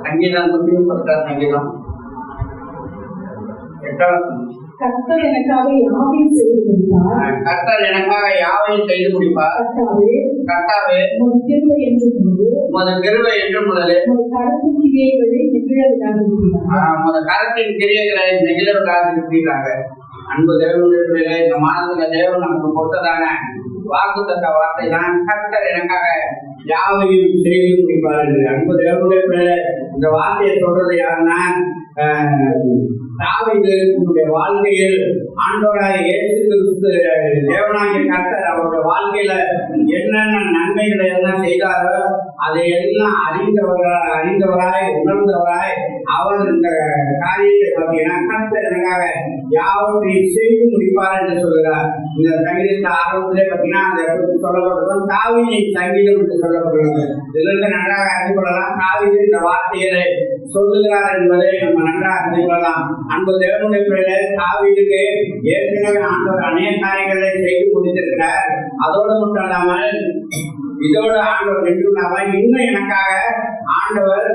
சங்கீதம் 110 சங்கீதம் 8. கர்த்தர் எனக்காக யாவையும் செய்து முடிப்பார். கர்த்தர் எனக்காக யாவையும் செய்து முடிப்பார். கர்த்தாவே உமது கிருபை என்றும் உள்ளது. உமது கிருபை என்றும் உள்ளது. உமது கரத்தின் கிரியைகளை நெகிழ விடாதிருக்கிறார். உமது கரத்தின் கிரியைகளை நெகிழ விடாதிருக்கிறாங்க. அன்பு தேவனுடைய இந்த மாதத்துல தேவன் நமக்கு கொடுத்ததான வாக்குத்தத்த வார்த்தை தான் கர்த்தர் எனக்காக யாவையும் செய்து முடிப்பார் என்று. அன்பு தேவனுடைய இந்த வார்த்தையை சொல்றது யாருன்னா, தாவீது உன்னுடைய வாழ்க்கையில் ஆண்டவராக இயேசு கிறிஸ்து தேவனாகிய கர்த்தர் அவருடைய வாழ்க்கையில என்னென்ன நன்மைகளை எல்லாம் செய்தாரோ அதை எல்லாம் அறிந்தவராய் உணர்ந்தவராய் அவர் இந்த காரியத்தை பார்த்தீங்கன்னா கர்த்தர் எனக்காக யாவற்றையும் செய்து முடிப்பார் என்று சொல்கிறார். இந்த சங்கீதத்தை ஆரம்பத்திலே பார்த்தீங்கன்னா அந்த சொல்லப்படுறது தாவீதின் சங்கீதம் என்று சொல்லப்படுகிறது. இதிலிருந்து நன்றாக அறிந்து கொள்ளலாம். தாவீது இந்த வார்த்தைகளை சொல்லுகிறார் என்பதை நம்ம நன்றாக அறிந்து கொள்ளலாம். அன்பு தேவனுடைய பிள்ளைகளே, தாவீதுக்கு ஏற்கனவே ஆண்டவர் அநேக காரியங்களை செய்து முடித்திருக்கிறார். அதோடு மட்டும் இல்லாமல் இதோடு ஆண்டவர் இன்னும் எனக்காக ஆண்டவர்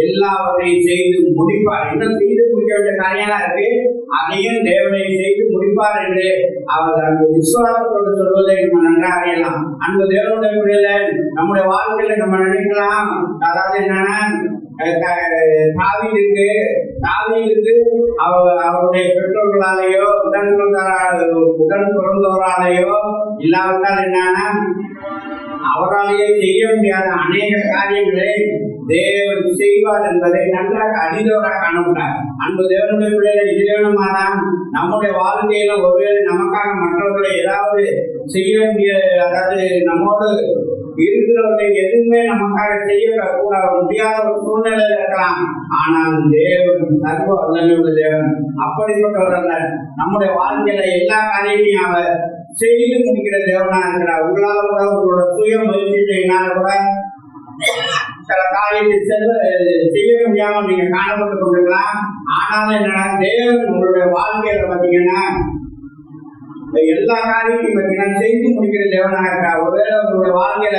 எல்லாவற்றையும் செய்து முடிப்பார். இன்னும் செய்து முடிக்க வேண்டிய காரியங்களா இருக்கு, அதையும் தேவனை செய்து முடிப்பார் என்று அவர் அந்த விசுவாசத்தோடு சொல்வதை நம்ம நன்றாக அறியலாம். அன்பு தேவனுடைய பிள்ளைகளே, நம்முடைய வாழ்க்கையில நம்ம நினைக்கலாம், அதாவது என்னன்னா தாவீதுக்கு அவருடைய பெற்றோர்களாலேயோ உடன் பிறந்தவராலேயோ இல்லாவிட்டால் என்னன்னா அவராலேயே செய்ய முடியாத அநேக காரியங்களை தேவன் செய்வார் என்பதை நன்றாக அறிந்தவராக காணப்பட்டார். அன்பு தேவனுடைய பிள்ளைகள் இது வேணுமாதான் நம்முடைய வாழ்க்கையில ஒருவேளை நமக்காக மற்றவர்களை ஏதாவது செய்ய வேண்டிய, அதாவது நம்மோடு இருக்கிறவர்கள் எதுவுமே நமக்காக செய்ய கூட முடியாத ஒரு சூழ்நிலை இருக்கலாம். ஆனால் தேவன் சர்வ வல்லமையுள்ள தேவன் அப்படிப்பட்டவர் அல்ல. நம்முடைய வாழ்க்கையில எல்லா காரியத்தையும் அவர் செய்து முடிக்கிற தேவனா இருக்கிறார். உங்களால் கூட உங்களோட சுய முயற்சியினால கூட சில காரியத்தை செய்ய முடியாமல் நீங்க காணப்பட்டு கொண்டிருக்கலாம். ஆனாலும் என்னன்னா தேவன் உங்களுடைய வாழ்க்கையில பார்த்தீங்கன்னா எல்லா காரியத்தையும் பார்த்தீங்கன்னா செய்து முடிக்கிற தேவனாக இருக்கிறார். ஒருவேளை உங்களுடைய வாழ்க்கையில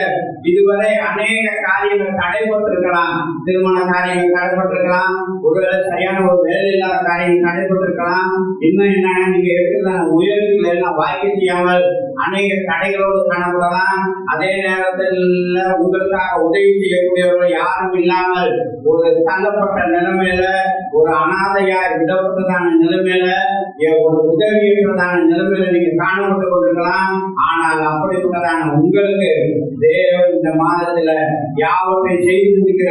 இதுவரை அநேக காரியங்கள் தடைபட்டிருக்கலாம். திருமண காரியங்கள் தடைபட்டிருக்கலாம், ஒருவேளை சரியான ஒரு வேலை இல்லாத காரியங்கள் தடைபட்டிருக்கலாம். இன்னும் என்னன்னா நீங்க எடுக்கிற முயற்சிகள் எல்லாம் வாய்க்க செய்யாமல் அநேக தடைகளோடு காணப்படலாம். அதே நேரத்தில் உங்களுக்காக உதவி செய்யக்கூடியவர்கள் யாரும் இல்லாமல் ஒரு தள்ளப்பட்ட நிலைமையில, ஒரு அனாதையா விடப்பட்டதான நிலைமையில, ஒரு உதவியற்றதான நிலைமையில நீங்க காணப்பட்டு கொண்டிருக்கலாம். ஆனால் அப்படிப்பட்டதான உங்களுக்கு தேவன் இந்த மாதத்துல யாவற்றை செய்து முடிக்கிற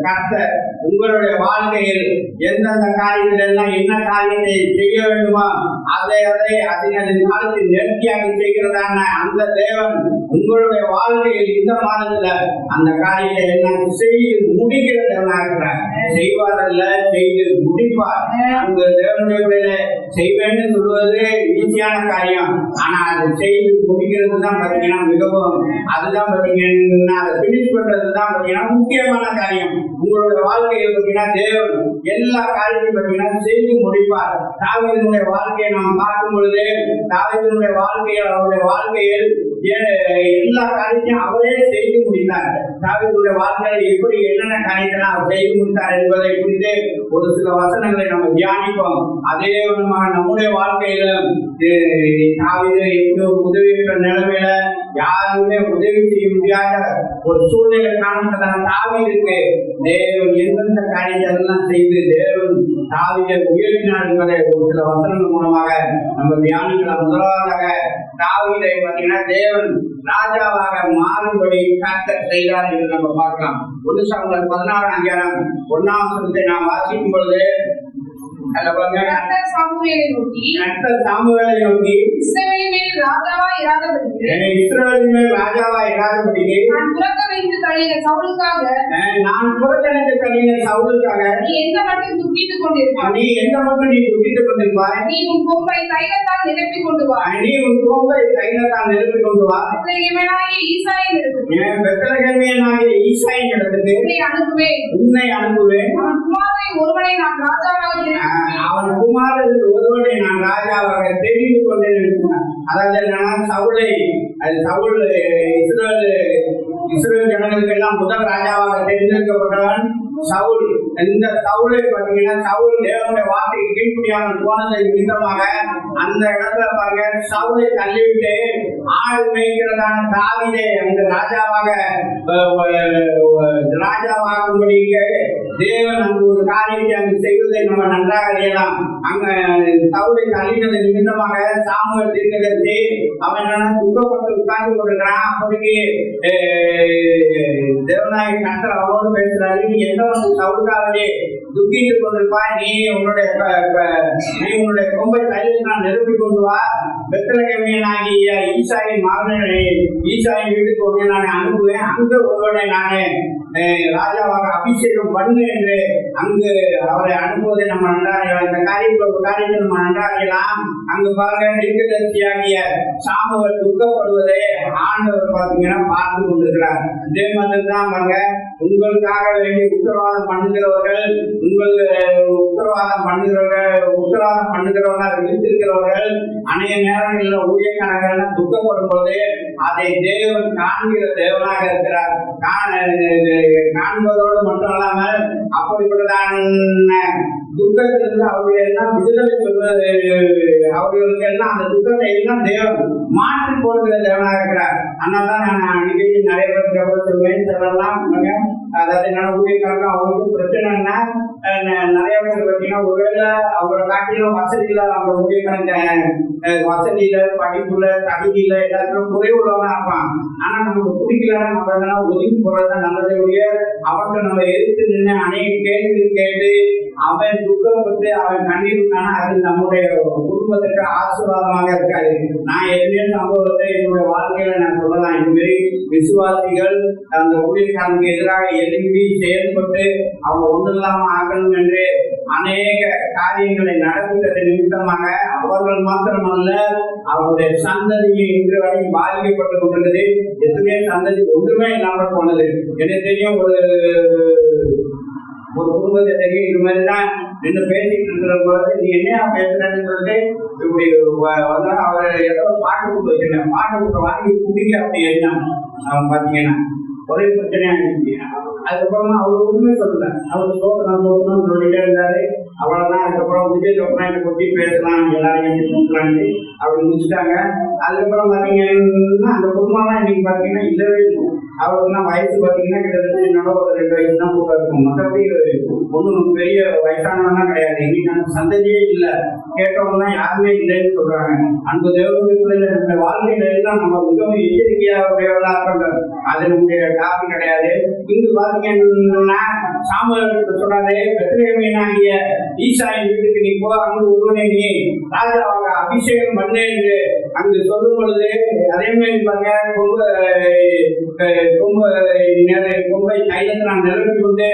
கர்த்தர் உங்களுடைய வாழ்க்கையில் எந்தெந்த காரியங்கள் எல்லாம் என்ன காரியத்தை செய்ய வேண்டுமோ அதை அதன் காலத்தில் நேர்த்தியாக செய்கிறதான அந்த தேவன் உங்களுடைய வாழ்க்கையில் இந்த மாதத்துல அந்த காரியத்தை எல்லாம் செய்து முடிக்கிற தேவனாக இருக்கிறார். செய்வாரல்ல, செய்து முடிப்பார். அந்த தேவனுடைய செய்வேன்னு சொல்வது ஈஸியான காரியம். ஆனா அதை செய்து முடிக்கிறது தான் பாத்தீங்கன்னா மிகவும், அதுதான் பாத்தீங்கன்னா அதை பினிஷ் பண்றதுதான் பாத்தீங்கன்னா முக்கியமான காரியம். உங்களுடைய வாழ்க்கையில் பாத்தீங்கன்னா தேவன் எல்லா காரியத்தையும் பாத்தீங்கன்னா செய்து முடிப்பார். தாவீதினுடைய வாழ்க்கையை நாம் பார்க்கும் பொழுது தாவீதினுடைய வாழ்க்கையில் அவருடைய வாழ்க்கையில் எல்லா காரியத்தையும் அவரே செய்து முடித்தார். தாவீதுடைய வாழ்க்கையில் எப்படி என்னென்ன காரியத்தை அவர் செய்து முடித்தார் என்பதை குறித்து ஒரு சில வசனங்களை நம்ம தியானிப்போம். அதே நம்முடைய வாழ்க்கையில தாவீது உதவியற்ற நிலைமையில யாருமே உதவி செய்ய முடியாத ஒரு சூழ்நிலை காணப்பட்டதான தாவீதுக்கு தேவன் எந்தெந்த காரியத்தை எல்லாம் செய்து தேவன் தாவீதை உயர்த்தினார் என்பதை ஒரு சில வசனங்கள் மூலமாக நம்ம தியானிக்கலாம். முதலாவதாக தாவீதை பார்த்தீங்கன்னா தேவன் ராஜாவாக மாறும்படி கர்த்தர் செய்தார் என்று நம்ம பார்க்கலாம். 1 சாமுவேல் 16 அதிகாரம் 1ஆம் வசனத்தை நாம் வாசிக்கும் பொழுது கர்த்தர் சாமுவேலை நோக்கி இஸ்ரவேலின் மேல் ராஜாவாய் இராதபடி நான் புறக்கணித்து தள்ளின சவுலுக்காக நீ எந்த மட்டும் துக்கித்துக் கொண்டிருப்பாய். நீ உன் கொம்பை தைலத்தால் நிரப்பிக் கொண்டு வா. பெத்லகேமியனாகிய ஈசாயின் இடத்துக்கு உன்னை அனுப்புவேன். அவன் குமாரன் ஒருவனை நான் ராஜாவாக தெரிந்து கொண்டேன். அதாவது இஸ்ரவேல் ஜனங்களுக்கு எல்லாம் முதல் ராஜாவாக தேர்ந்தெடுக்கப்பட்டவன் சவுல். இந்த சவுலை பார்த்தீங்கன்னா சவுல் தேவனுடைய வார்த்தைக்கு கீழ்ப்படியாமல் போனதை நிமித்தமாக அந்த இடத்துல பாருங்க சவுலை தள்ளிவிட்டு ஆடு மேய்க்கிறதான தாவீதை அந்த ராஜாவாகும்படி தேவன் அங்கு ஒரு காரியத்தை அங்கு செய்வதை நம்ம நன்றாக அறியலாம். அங்க சவுலை தள்ளினது நிமித்தமாக சாமுவேல் தீர்க்கதரிசி அவன் என்னன்னா துக்கப்பட்டு உட்கார்ந்து கொண்டிருக்கிறான். அப்போதைக்கு தேவநாயக கர்த்தர் அவனோடு பேசுறாரு, நீ எந்த சவுலுக்காகவே துக்கிட்டு கொண்டிருப்பாய், நீ உன்னுடைய கொம்பை கையில் நான் நிரப்பி கொண்டு வா, பெத்லகேமியனாகிய ஈசாயின் மகனை ஈசாயின் வீட்டுக்கு ஒருவனை நான் அனுப்புவேன், அங்கு ஒருவனை நானே ராஜாவாக அபிஷேகம் பண்ணு என்று அங்கு அவரை அனுப்புவதை நம்ம நன்றாக இந்த காரியத்தை நம்ம நன்றாகலாம். அங்கு பாருங்க தீர்க்கதரிசியாகிய சாமுவேல் துக்கப்படுவதை ஆண்டவர் பார்த்தீங்கன்னா பார்த்து கொண்டிருக்கிறார். இதே மாதிரி தான் பாருங்க உங்களுக்காக வேண்டி உத்தரவாதம் பண்ணுகிறவர்கள் உத்தரவாதம் பண்ணுகிறவர்கள் விழித்திருக்கிறவர்கள் அநேக நேரங்களில் ஊழியக்காரர்கள் துக்கப்படும் பொழுது அதை தேவன் காண்கிற தேவனாக இருக்கிறார். காண்பதோடு மட்டும் இல்லாமல் அப்படிப்பட்டதான துக்கத்திலிருந்து அவர்கள் எல்லாம் விடுதலை சொல்வது, அவர்களுக்கு எல்லாம் அந்த துக்கத்தை எல்லாம் தேவன் மாற்றி போடுகிற தேவனாக இருக்கிறார். அதனால்தான் நான் அடிக்கடி நிறைய பேர் சொல்வேன் சொல்லலாம். அதாவது என்னோட ஊழியக்காரங்க அவங்களுக்கு பிரச்சனைன்னா நிறைய பேர் பார்த்தீங்கன்னா ஒருவேளை அவரை காட்டிலும் வசதியில அவங்க ஊழியக்காரங்க வசதியில படிப்புல தகுதியில எல்லாத்துக்கும் குறைவுள்ளவனா இருப்பான். ஆனா நமக்கு பிடிக்கலன்னா நம்ம எதனா ஒதுங்கி போறதுதான் நல்லதை ஒழிய அவன்கிட்ட நம்ம எதிர்த்து நின்று அநேக கேள்வி கேட்டு அவன் துக்கப்பட்டு அவன் கண்டிப்பானா அது நம்முடைய குடும்பத்துக்கு ஆசீர்வாதமாக இருக்காது. நான் எதுவுமே சம்பவத்தை என்னுடைய வாழ்க்கையில நான் சொல்லலாம். இதுமாரி விசுவாசிகள் அந்த ஊழியக்காரனுக்கு எதிராக எழுப்பி செயல்பட்டு அவங்க ஒன்றில்லாம ஆகணும் என்று அநேக காரியங்களை நடத்துகிறது நிமித்தமாக அவர்கள் மாத்திரமல்ல அவருடைய சந்ததியை இன்று வரை பாதிக்கப்பட்டு கொண்டிருக்கிறது. எதுவுமே சந்ததி ஒன்றுமே இல்லாமல் போனது. எனக்கு தெரியும் ஒரு குடும்பத்தை தெரியும் இது மாதிரிதான் நின்று பேசிட்டு இருக்கிற போது நீ என்ன பேசுறேன்னு சொல்லிட்டு இப்படி வந்தா அவர் ஏதோ பாட்டு கொடுத்து வச்சிருந்தேன். பாட்டு கொடுத்த வாங்கி குடிக்க அப்படி எழுதினாங்க. அவன் பாத்தீங்கன்னா ஒரே பிரச்சனையா இருந்துச்சு. அதுக்கப்புறமா அவர் உண்மை சொல்லல, அவர் சோக்கணும் சொல்லிட்டே இருந்தாரு. அவ்வளவுதான். அதுக்கப்புறம் விஜய் சொன்னா கொட்டி பேசலாம் எல்லாரையும் கூப்பிடலான்னு அப்படி முடிச்சுட்டாங்க. அதுக்கப்புறம் பாத்தீங்கன்னா அந்த குடும்பம்லாம் இன்னைக்கு பாத்தீங்கன்னா இல்லவே இருக்கும். அவருக்குன்னா வயசு பாத்தீங்கன்னா கிட்டத்தட்ட என்னோட ஒரு 2 வயசு தான் கூட இருக்கும். மற்றபடி ஒன்றும் பெரிய வயசானவங்கலாம் கிடையாது. இன்னைக்கு சந்ததியே இல்லை, கேட்டவங்கலாம் யாருமே இல்லைன்னு சொல்றாங்க. அன்பு தேவனுடைய நம்முடைய வாழ்க்கையில எல்லாம் நம்ம மிகவும் எச்சரிக்கையாகவர்களா இருக்கணும். அது நம்முடைய டாபிக் கிடையாது. இங்கு பாத்தீங்கன்னா சாமுவேல் சொல்றாரு, பெத்லகேமியனாகிய ஈசாயின் வீட்டுக்கு நீ போ, அங்கு ஒருவனை நீ ராஜாவாக அபிஷேகம் பண்ணு என்று அங்கு சொல்லும் பொழுது அதே மாதிரி பாருங்க கொம்பை கையில நான் நிரப்பி கொண்டு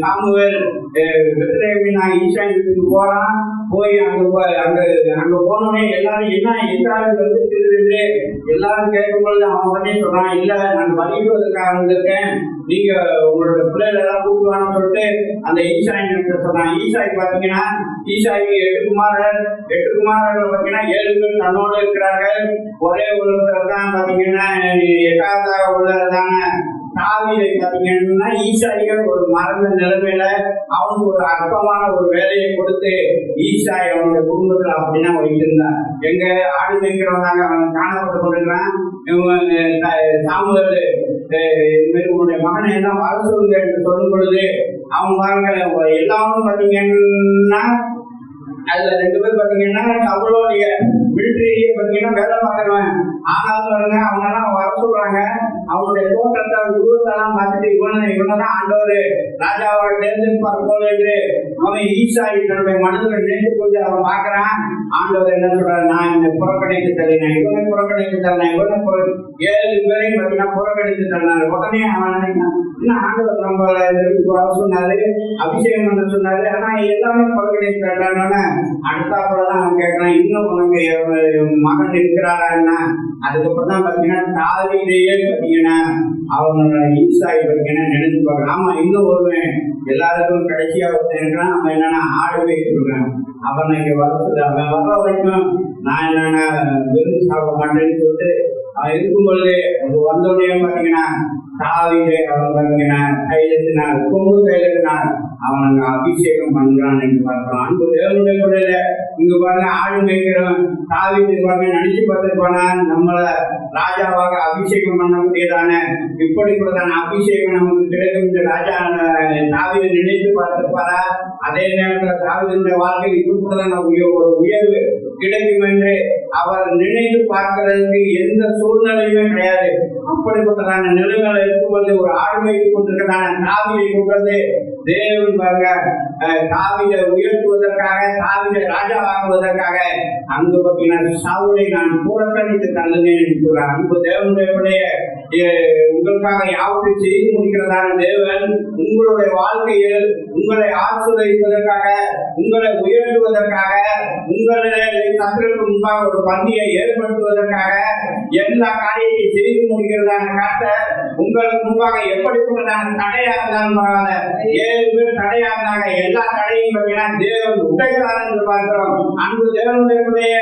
சாமுவேல் பெத்லகேமியனாகிய ஈசாயின் வீட்டுக்கு போறான். போய் அங்க போனோடனே எல்லாரும் என்ன எதிராக வந்து எல்லாரும் கேட்கும் பொழுது அவன் உடனே சொல்றான், இல்ல நான் வலியுறுவதற்காக வந்திருக்கேன், நீங்க உங்களோட பிள்ளைகள் எல்லாம் கூப்பிடுவான்னு சொல்லிட்டு அந்த ஈசாயின்னு சொன்னான். ஈசாய் பாத்தீங்கன்னா ஈசாய்க்கு 8 குமாரர்கள் பாத்தீங்கன்னா 7 பேர் தன்னோடு இருக்கிறார்கள். ஒரே ஒருத்தர் தான் பாத்தீங்கன்னா 8வது உள்ளதான தாவீதை பாத்தீங்கன்னா ஈசாய்கள் ஒரு மறந்த நிலைமையில அவனுக்கு ஒரு அற்பமான ஒரு வேலையை கொடுத்து ஈசாய் அவனுடைய குடும்பத்துல அப்படின்னா வைத்திருந்தான். எங்க ஆடு மேய்க்கிறவனாக அவன் காணப்பட்டு கொண்டிருக்கிறான். சாமுவேல் உன்னுடைய மகனை எல்லாம் வர சொல்லுங்க என்று சொல்லும் பொழுது அவன் பாருங்க எல்லாரும் பாத்தீங்கன்னா அதுல 2 பேர் பாத்தீங்கன்னா அவளுடைய மிலிட்டரியே பாத்தீங்கன்னா வேலை பார்க்கறவன். ஆனாலும் பாருங்க அவங்க எல்லாம் வர சொல்றாங்க. அவனுடைய தோற்றத்தை உருவத்தெல்லாம் பார்த்துட்டு இவனதான் ஆண்டவர் ராஜாவோட தேர்ந்தெடுப்பார் போல என்று அவன் ஈசாய் தன்னுடைய மனதில் நினைத்து கொண்டு அவன் பார்க்கறான். ஆண்டவர் என்ன சொல்றாரு, நான் இந்த புறக்கணித்து தரேன், இவனை புறக்கணித்து தரேன், இவனை 7 பேரையும் பாத்தீங்கன்னா புறக்கணித்து தரேன். உடனே அவன் நினைக்கிறான், இன்னும் ஆண்டவர் நம்ம வர சொன்னாரு, அபிஷேகம் பண்ண சொன்னாரு, ஆனா எல்லாமே புறக்கணித்து தரேன்னு அடுத்தாப்புலதான் அவன் கேட்கறான், இன்னும் உனக்கு மகன் இருக்கிறாரா என்ன? அதுக்கப்புறம் தான் பாத்தீங்கன்னா தாவீதையே பாத்தீங்கன்னா அவனோட ஈசாய் பாத்தீங்கன்னா நினைச்சு பார்க்கலாம். ஆமா, இன்னும் ஒருவன் எல்லாருக்கும் கடைசியா இருக்கிறான். அவன் என்னன்னா ஆடு வைக்கிறான். அவனை இங்க வளர்த்து அவன் வர்ற வரைக்கும் நான் என்னன்னா வெறும் சாப்பிட மாட்டேன்னு சொல்லிட்டு அவன் இருக்கும் பொழுது வந்தோடனே பாத்தீங்கன்னா தாவீதை அவன் பார்த்தீங்கன்னா கையிலினால் கொம்பு கையிலினால் அவன் அங்க அபிஷேகம் பண்றான் என்று பார்க்கலாம். அன்பு தேவனுடைய பிள்ளையில இங்க பாருங்க, ஆடு மேய்க்கிறவன் தாவீதை பாருங்க நினைச்சு பார்த்துருப்பானா நம்மள ராஜாவாக அபிஷேகம் பண்ண முடியதான இப்படிப்பட்டதான அபிஷேகம் நமக்கு கிடைக்கும் என்று ராஜா தாவீதை நினைத்து பார்த்திருப்பாரா? அதே நேரத்தில் தாவீதுடைய வாழ்க்கையில் இப்படிப்பட்டதான ஒரு உயர்வு கிடைக்கும் என்று அவர் நினைத்து பார்க்கிறதுக்கு எந்த சூழ்நிலையுமே கிடையாது. அப்படிப்பட்டதான நிலைமைகளை இருக்கும்போது ஒரு ஆளுமையை கொண்டிருக்கிறதான தாவீதை கொண்டது தேவன் பாருங்க தாவீதை உயர்த்துவதற்காக, தாவீதை ராஜாவாக்குவதற்காக அங்கு பார்த்தீங்கன்னா சவுலை நான் புறக்கணித்து தள்ளுனேன் என்று சொல்றார். அன்பு தேவனுடைய உங்களுக்காக யாவற்றை செய்து முடிக்கிறதான தேவன் உங்களுடைய வாழ்க்கையில் உங்களை ஆசீர்வதிப்பதற்காக, உங்களை உயர்த்துவதற்காக, உங்களுடைய சத்துருக்கு முன்பாக ஒரு பந்தியை ஏற்படுத்துவதற்காக எல்லா காரியத்தையும் செய்து முடிக்கிறதான கர்த்தர் உங்களுக்கு முன்பாக எப்படிப்பட்டதான தடையாக இருந்தாலும் பரவாயில்ல, 7 பேர் தடையாக இருந்தாங்க, எல்லா தடையும் பார்த்தீங்கன்னா தேவன் உடைக்கிறார் என்று பார்க்கிறோம். அன்பு தேவனுடைய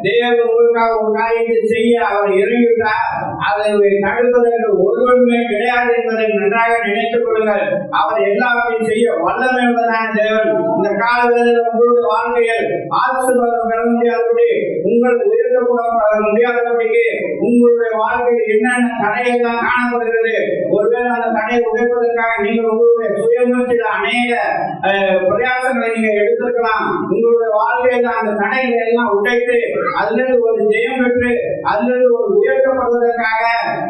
தேவன் உங்களுக்காக ஒரு காரியத்தை செய்ய அவர் இறங்கிவிட்டார். அதை தடுப்பதற்கு ஒருவருமே கிடையாது என்பதை நன்றாக நினைத்துக் கொள்ளுங்கள். அவர் எல்லாவற்றையும் செய்ய வல்லமை உள்ளதான தேவன். இந்த காலங்களில் உங்களுடைய வாழ்க்கையில் ஆசீர்வாதம் பெற முடியாதபடி, உங்களுக்கு உயர்த்தப்பட முடியாதபடிக்கு உங்களுடைய வாழ்க்கையில் என்னென்ன தடைகள் தான் காணப்படுகிறது. ஒருவேளை அந்த தடையை உடைப்பதற்காக நீங்கள் உங்களுடைய சுயமுயற்சியில் அநேக பிரயாசங்களை நீங்க எடுத்திருக்கலாம். உங்களுடைய வாழ்க்கையில் அந்த தடைகளை எல்லாம் உடைத்து அதிலிருந்து ஒரு ஜெயம் பெற்று அதிலிருந்து ஒரு உயர்த்தப்படுவதற்காக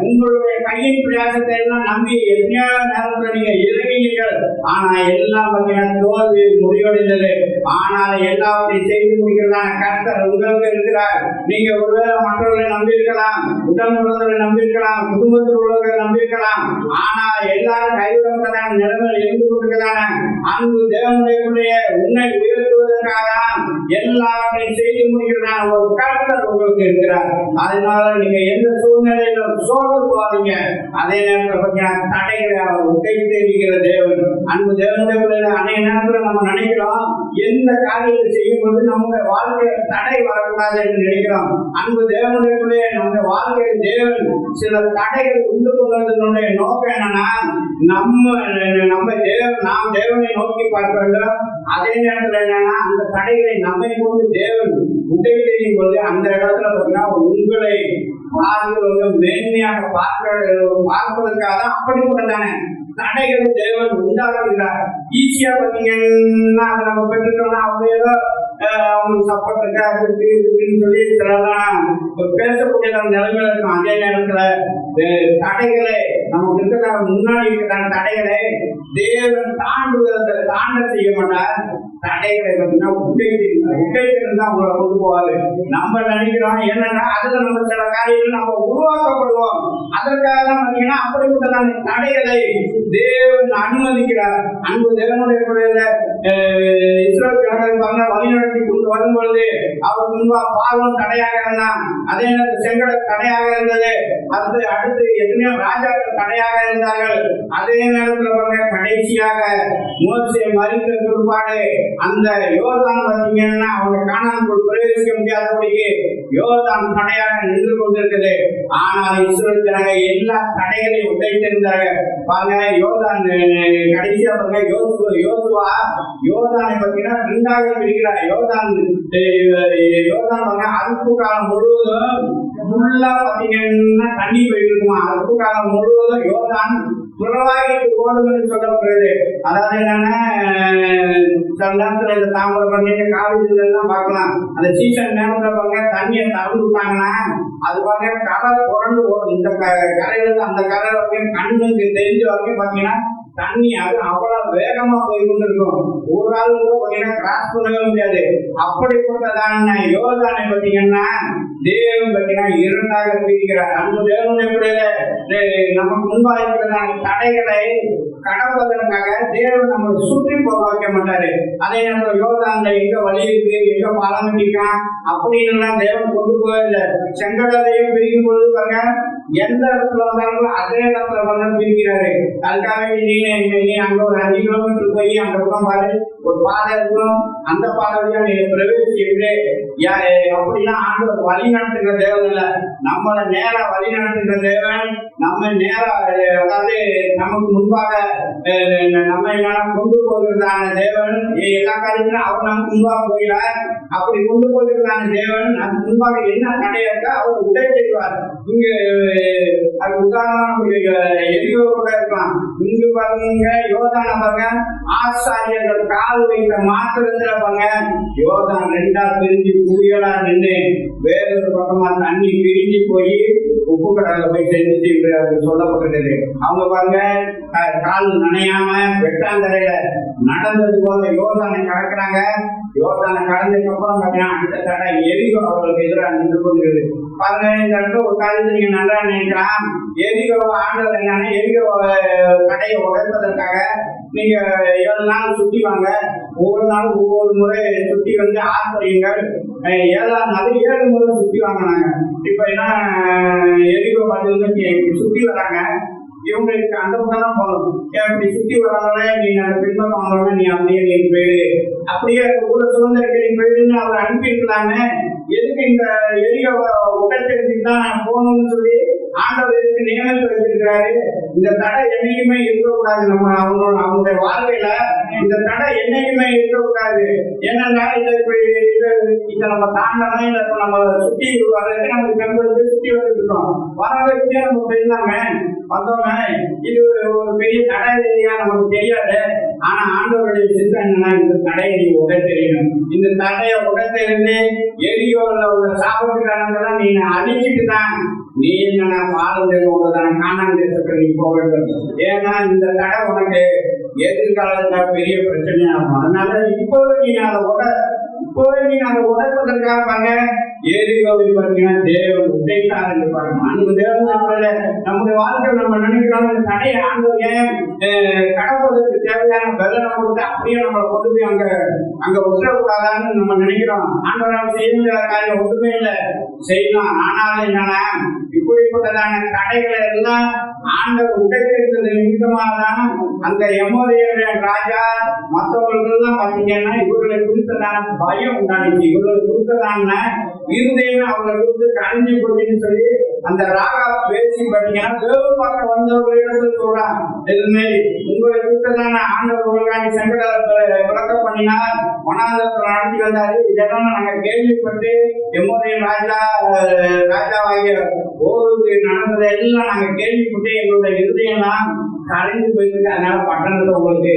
உங்களுடைய கையின் பிரயாசத்தை எல்லாம் நம்பி எத்தனையோ நேரத்தில் நீங்க இறங்கினீர்கள். ஆனா எல்லாம் பார்த்தீங்கன்னா தோல்வி முடிவடைந்தது. ஆனால் எல்லாவற்றையும் செய்து முடிக்கிறதான கர்த்தர் உங்களுக்கு இருக்கிறார். நீங்க ஒருவேளை மற்றவர்களை நம்பியிருக்கலாம், உடன் உள்ளவர்களை நம்பியிருக்கலாம், குடும்பத்தில் உள்ளவர்களை நம்பியிருக்கலாம். ஆனால் எல்லாரும் கைவிடப்பட்டதான நிலைமையில் இருந்து கொண்டிருக்கிறதான அன்பு தேவனுடைய உன்னை உயர்த்துவதற்காக எல்லாவற்றையும் செய்து முடிக்கிறதான ஒரு கர்த்தர் உங்களுக்கு இருக்கிறார். அதனால நீங்க எந்த சூழ்நிலையிலும் சோர்ந்து போவாதீங்க. அதே நேரத்தில் பார்த்தீங்கன்னா தடைகளை அவர் உடைத்து இருக்கிற தேவன். அன்பு தேவனுடைய அநேக நேரத்தில் நம்ம நினைக்கிறோம், எந்த காரியத்தை செய்யும் போது நம்முடைய வாழ்க்கையில் தடை வரக்கூடாது என்று நினைக்கிறோம். அன்பு தேவனுடைய நம்முடைய வாழ்க்கையில் தேவன் சில தடைகள் உண்டு கொள்வதனுடைய நோக்கம் என்னன்னா, நாம் தேவனை நோக்கி பார்க்க வேண்டும். அதே நேரத்தில் என்னன்னா அந்த தடைகளை நம்மை கொண்டு தேவன் உதவி செய்யும் போது அந்த இடத்துல பார்த்தீங்கன்னா உங்களை மேன்மையாக பார்ப்பதற்காக அப்படிப்பட்டதான தடைகளை தேவன் உண்டாக்குகிறார். ஈஸியா பார்த்தீங்கன்னா அதை நம்ம பெற்றுட்டோம்னா அவங்க ஏதோ அவங்களுக்கு சப்போர்ட் இருக்கா அப்படின்னு சொல்லி சிலதான் பேசக்கூடிய நிலைமையில இருக்கும். அதே நேரத்துல தடைகளை நமக்கு இருக்கிற முன்னாடி இருக்கிற தடைகளை தேவன் தாண்ட செய்ய மாட்டார். தடைகளை பார்த்தீங்கன்னா உடைக்கிறது தான் உங்களை கொண்டு போவாரு. நம்ம நினைக்கிறோம் என்னன்னா அதுல நம்ம சில காரியங்கள் நம்ம உருவாக்கப்படுவோம். அதற்காக தான் பார்த்தீங்கன்னா அப்படிப்பட்டதான தடைகளை தேவன் அனுமதிக்கிறார். அன்பு தேவனுடைய இஸ்ரவேல் ஜனங்களை வழிநடத்தி கொண்டு வரும்பொழுது அவர் முன்பா பார்வன் தடையாக இருந்தான். அதே நேரத்தில் செங்கடல் தடையாக இருந்தது. அடுத்து எத்தனையோ ராஜாக்கள் தடையாக இருந்தார்கள். அதே நேரத்தில் பாருங்க கடைசியாக மோசே மரித்த பிற்பாடு அந்த யோர்தான் பார்த்தீங்கன்னா அவங்க கானானுக்குள் பிரவேசிக்க முடியாதபடிக்கு யோர்தான் தடையாக நின்று கொண்டிருக்குது. ஆனால் இஸ்ரவேல் ஜனங்கள் எல்லா தடைகளையும் உடைத்திருந்தார்கள். பாருங்க யோர்தான் கடைசியா பாருங்க யோசுவா யோர்தானை பார்த்தீங்கன்னா 2ஆக பிரிக்கிறார். யோர்தான் பாருங்க அறுப்பு காலம் முழுவதும் ஃபுல்லா பார்த்தீங்கன்னா தண்ணி போயிட்டு இருக்குமா. அறுப்பு காலம் முழுவதும் யோர்தான் புறவாய்க்கு ஓடும் என்று சொல்லப்படுகிறது. அதாவது என்னன்னா சில நேரத்துல இந்த தாமரை பண்ணி காலேஜ்ல எல்லாம் பார்க்கலாம். அந்த சீசன் நேரத்துல பாருங்க தண்ணியை திறந்து விட்டாங்கன்னா அது பாருங்க கரை புரண்டு ஓடும். இந்த கரையில அந்த கரை வரைக்கும் கண்ணுக்கு தெரிஞ்ச வரைக்கும் பாத்தீங்கன்னா தண்ணி அது அவ்வளவு வேகமா போய் கொண்டிருக்கும். ஒரு ஆள் கூட பாத்தீங்கன்னா கிராஸ் பண்ணவே முடியாது. அப்படிப்பட்டதான யோர்தானை பாத்தீங்கன்னா தேவன் பாத்தீங்கன்னா 2ஆக பிரிக்கிறார். அந்த தேவனுடைய நமக்கு முன்பாக இருக்கிறதான தடைகளை கடப்பதற்காக தேவன் நம்மளை சுற்றி போக வைக்க மாட்டாரு. அதே நேரத்தில் யோர்தான்ல எங்க வழி இருக்கு, எங்க பாலம் கட்டிருக்கான் அப்படின்னு எல்லாம் தேவன் கொண்டு போகல. செங்கடலையும் பிரிக்கும் பொழுது பாருங்க எந்த இடத்துல வந்தாலும் அதே இடத்துல வந்து பிரிக்கிறாரு. அதுக்காக நீ அங்க ஒரு 5 கிலோமீட்டர் போய் அந்த பக்கம் பாரு ஒரு பாதை இருக்கும், அந்த பாதையா நீங்க பிரவேசிச்சு அப்படின்னா ஆண்டவர் வழி நடத்துகிற தேவன் இல்ல, நம்மளை நேரா வழி நடத்துகிற தேவன். நம்ம நேரா அதாவது நமக்கு முன்பாக நம்ம கொண்டு போகிறதான தேவன். எல்லா காரியத்திலும் அவர் நமக்கு முன்பாக போகிறார். அப்படி கொண்டு போகிறதான தேவன் அதுக்கு முன்பாக என்ன தடையாக அவர் உடை செய்வார். இங்க அது உதாரணம் எரியோ கூட இருக்கலாம். இங்கு பாருங்க யோதான பாருங்க, ஆசாரியர்கள் கால் வைத்த மாத்திரத்துல பாருங்க யோதான் 2ஆ பிரிஞ்சு குவியலா நின்று வேறொரு பக்கமா தண்ணி பிரிஞ்சு போய் உப்பு கடல்ல போய் செஞ்சு சொல்லப்பட்டது. அவங்க பாருங்க கால் நனையாம வெட்டாந்தரையில நடந்தது போல யோதானை கடக்குறாங்க. யோதானை கடந்ததுக்கு அப்புறம் பாத்தீங்கன்னா அடுத்த தடை எரிகோ அவர்களுக்கு எதிராக நின்று கொண்டிருக்குது. பாருங்க இந்த இடத்துல ஒரு காரியத்தை நீங்க நல்லா நினைக்கலாம். எரிகோ ஆண்டவர் என்னன்னா எரிகோ கடையை உடைப்பதற்காக நீங்க 7 நாள் சுத்தி வாங்க, ஒவ்வொரு நாளும் ஒவ்வொரு முறை சுத்தி வந்து ஆர்ப்பரியுங்கள். 7ஆம் நாள் 7 முறை சுத்தி வாங்கினாங்க. இப்ப என்ன எரிகோ பார்த்து சுத்தி வராங்க, இவங்களுக்கு அந்த பக்கம் தான் போகணும். இப்படி சுத்தி வராங்களே நீங்க அந்த பின்பக்கம் வாங்கணும், நீ அப்படியே நீ போயிடு, அப்படியே ஊரை சுதந்திரக்கு நீ போயிடுன்னு அவர் அனுப்பியிருக்கலாமே. எதுக்கு இந்த எரியோவை உடற்தெரிஞ்சுட்டு தான் போகணும்னு சொல்லி ஆண்டவர் எதுக்கு நியமித்து வச்சிருக்கிறாரு? இந்த தடை என்னைக்குமே இருக்கக்கூடாது. நம்ம அவங்களுடைய வாழ்க்கையில இந்த தடை என்னைக்குமே இருக்கக்கூடாது. ஏன்னா இதை நம்ம தாண்டலாம், இதை நம்ம சுத்தி வர்றதுக்கு நமக்கு கண்களுக்கு சுத்தி வந்துருக்கோம். வரவழைக்கே நம்ம போயிடலாமே வந்தோமே. இது ஒரு பெரிய தடையா நமக்கு தெரியாது. ஆனா ஆண்டவருடைய சித்தம் என்னன்னா இந்த தடையை நீ உடை தெரியணும். இந்த தடையை உடை தெரிந்து எரியோல உள்ள சாபத்துக்காரங்கெல்லாம் நீ அழிச்சிட்டு தான் நீ என்ன வாழ்ந்தான காணாம தேசத்துல நீ போக வேண்டும். ஏன்னா இந்த தடை உனக்கு எதிர்காலத்துல பெரிய பிரச்சனையா இருக்கும். அதனால இப்போவே நீ அதை உடைப்பதற்காக பாருங்க எரிகோவை பார்த்தீங்கன்னா தேவன் உடைத்தார் என்று பாருங்க. அந்த தேவன் நம்முடைய வாழ்க்கை நம்ம நினைக்கிறோம் இந்த தடையை ஆண்டவன் கடவுளுக்கு தேவையான பலனை கொடுத்து அப்படியே நம்மளை கொண்டு போய் அங்க உத்தரக்கூடாதான்னு நம்ம நினைக்கிறோம். ஆண்டவரால் செய்ய முடியாத காரியம் ஒன்றுமே இல்லை, செய்யலாம். ஆனாலும் என்னன்னா இப்படிப்பட்டதான தடைகளை எல்லாம் ஆண்டவர் உடைத்திருக்கிறது நிமித்தமாக தான் அந்த எமோரியர் ராஜா மற்றவர்கள் எல்லாம் பார்த்தீங்கன்னா இவர்களை குறித்ததான பயம் உண்டானிச்சு. இவர்களை குறித்ததான இருதயமே அவங்களை குறித்து கழிஞ்சு போச்சுன்னு சொல்லி அந்த ராகா பேசி பார்த்தீங்கன்னா வேறு பார்க்க வந்தவர்களிடத்தில் சொல்றான். எதுவுமே உங்களை குறித்ததான ஆண்டவர்களுக்கான சங்கடத்தை விளக்க பண்ணினார், வனாந்தரத்தில் நடத்தி வந்தாரு. இதெல்லாம் நாங்க கேள்விப்பட்டு எமோரியர் ராஜாவாகிய ஓருக்கு நடந்ததை எல்லாம் நாங்க கேள்விப்பட்டு எங்களுடைய இருதயம்லாம் கரைந்து போயிருக்கு. அதனால பட்டணத்தை உங்களுக்கு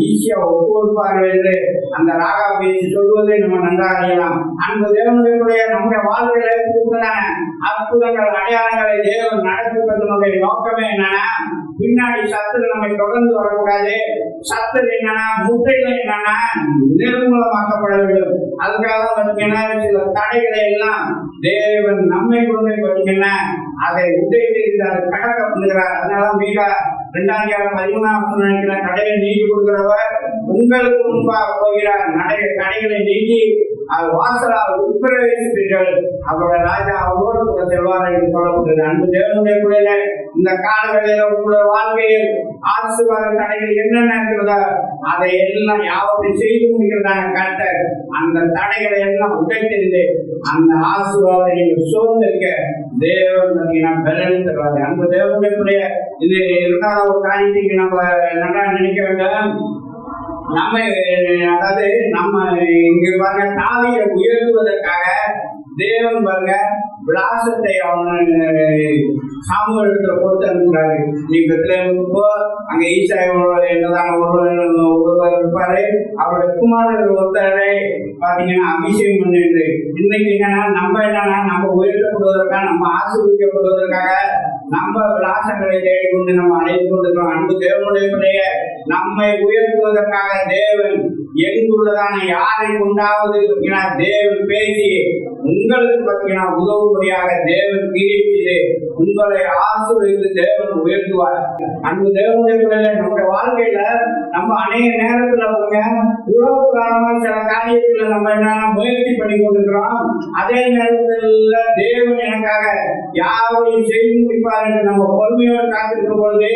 ஈஸியா ஒப்புக்கொடுப்பார்கள் என்று அந்த ராகா பேசி சொல்வதை நம்ம நன்றாக அறியலாம். அந்த தேவனுடைய நம்முடைய வாழ்க்கையில கூடுதலான அற்புதங்கள் அடையாளங்களை தேவன் நடத்துவதனுடைய நோக்கமே என்னன்னா பின்னாடி சத்துரு நம்மை தொடர்ந்து வரக்கூடாது. சத்துரு என்னன்னா முட்டைகள் என்னன்னா நிர்மூலமாக்கப்பட வேண்டும். அதுக்காக பார்த்தீங்கன்னா சில தடைகளை எல்லாம் தேவன் நம்மை கொண்டு பார்த்தீங்கன்னா அதை உடைத்து அதை கடக்க பண்ணுகிறார். அதனால மிக 2:13 நினைக்கிற தடையை நீக்கி கொடுக்கிறவர் உங்களுக்கு முன்பாக போகிறார். தடைகளை நீக்கி அது வாசலால் உட்பிரவேசிப்பீர்கள், அவரோட ராஜா அவரோடு கூட செல்வார் என்று சொல்லப்பட்டது. அன்பு தேவனுடைய கூட இந்த காலங்களில் உங்களுடைய வாழ்க்கையில் ஆசீர்வாத தடைகள் என்னென்ன இருக்கிறதோ அதை எல்லாம் யாவற்றையும் செய்து முடிக்கிறதான கர்த்தர் அந்த தடைகளை எல்லாம் உடைத்தெறிந்து அந்த ஆசீர்வாதத்தை நீங்கள் சோர்ந்திருக்க தேவன் பலன் தருவாரு. அன்பு தேவனுடைய இது 2வது காரியத்துக்கு நம்ம நல்லா நினைக்க வேண்டும். நம்ம அதாவது நம்ம இங்க பாருங்க தாவீதை உயர்த்துவதற்காக தேவன் பாருங்க விலாசத்தை சாமுவேல் இடத்துல கொடுத்து அனுப்புறாரு. நீ பெத்லகேமுக்கு போ, அங்க ஈசாயோட என்னதான ஒருவர் இருப்பாரு, அவருடைய குமாரர்கள் ஒருத்தரை பாத்தீங்கன்னா அபிஷேகம் பண்ணிட்டு இன்னைக்கு என்னன்னா நம்ம உயர்த்தப்படுவதற்காக நம்ம ஆசீர்வதிக்கப்படுவதற்காக நம்ம விலாசங்களை தேடிக்கொண்டு நம்ம அழைத்து கொண்டிருக்கிறோம். அன்பு தேவனுடைய பிள்ளைய நம்மை உயர்த்துவதற்காக தேவன் எங்குள்ளதான யாரை கொண்டாவது தேவன் பேசி உங்களுக்கு பார்த்தீங்கன்னா உதவுபடியாக தேவன் கிரியை உங்களை ஆசீர்வதித்து தேவன் உயர்த்துவார். அன்பு தேவனுடைய பிள்ளைய நம்முடைய வாழ்க்கையில நம்ம அநேக நேரத்துல உறவு காரணமா சில காரியத்துல நம்ம என்னன்னா முயற்சி பண்ணி கொண்டிருக்கிறோம். அதே நேரத்துல தேவன் எனக்காக யாரையும் செய்து முடிப்பார் என்று நம்ம பொறுமையோடு காத்திருக்கும் பொழுது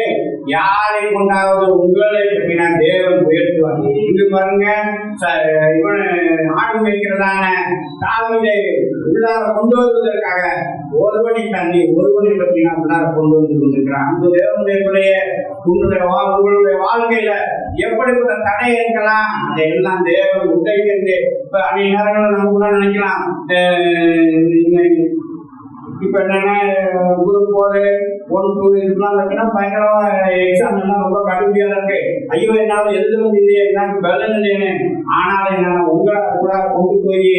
யாரை கொண்டாவது உங்களை பற்றினா தேவன் உயர்த்துவார். இங்கு பாருங்க, இவன் ஆடு மேய்க்கிறதான தாவீதை உள்ளார கொண்டு வருவதற்காக ஒருவனை தண்ணி ஒருவனை பற்றினா உள்ளார கொண்டு வந்து கொண்டிருக்கிறான். அந்த தேவனுடைய உங்களுடைய வாழ்க்கையில எப்படிப்பட்ட தடை இருக்கலாம் அதையெல்லாம் தேவன் உதவி. இப்ப அநேக நேரங்களில் நம்ம கூட நினைக்கலாம், இப்ப என்னன்னா குரூப் 4 1 2 இதெல்லாம் பார்த்தீங்கன்னா பயங்கரமா எக்ஸாம் எல்லாம் ரொம்ப கடுமையா இருக்கு. ஐயோ என்னால எழுத முடியலையே, எனக்கு பலன் இல்லையே. ஆனால் என்ன உங்களை கூட கொண்டு போய்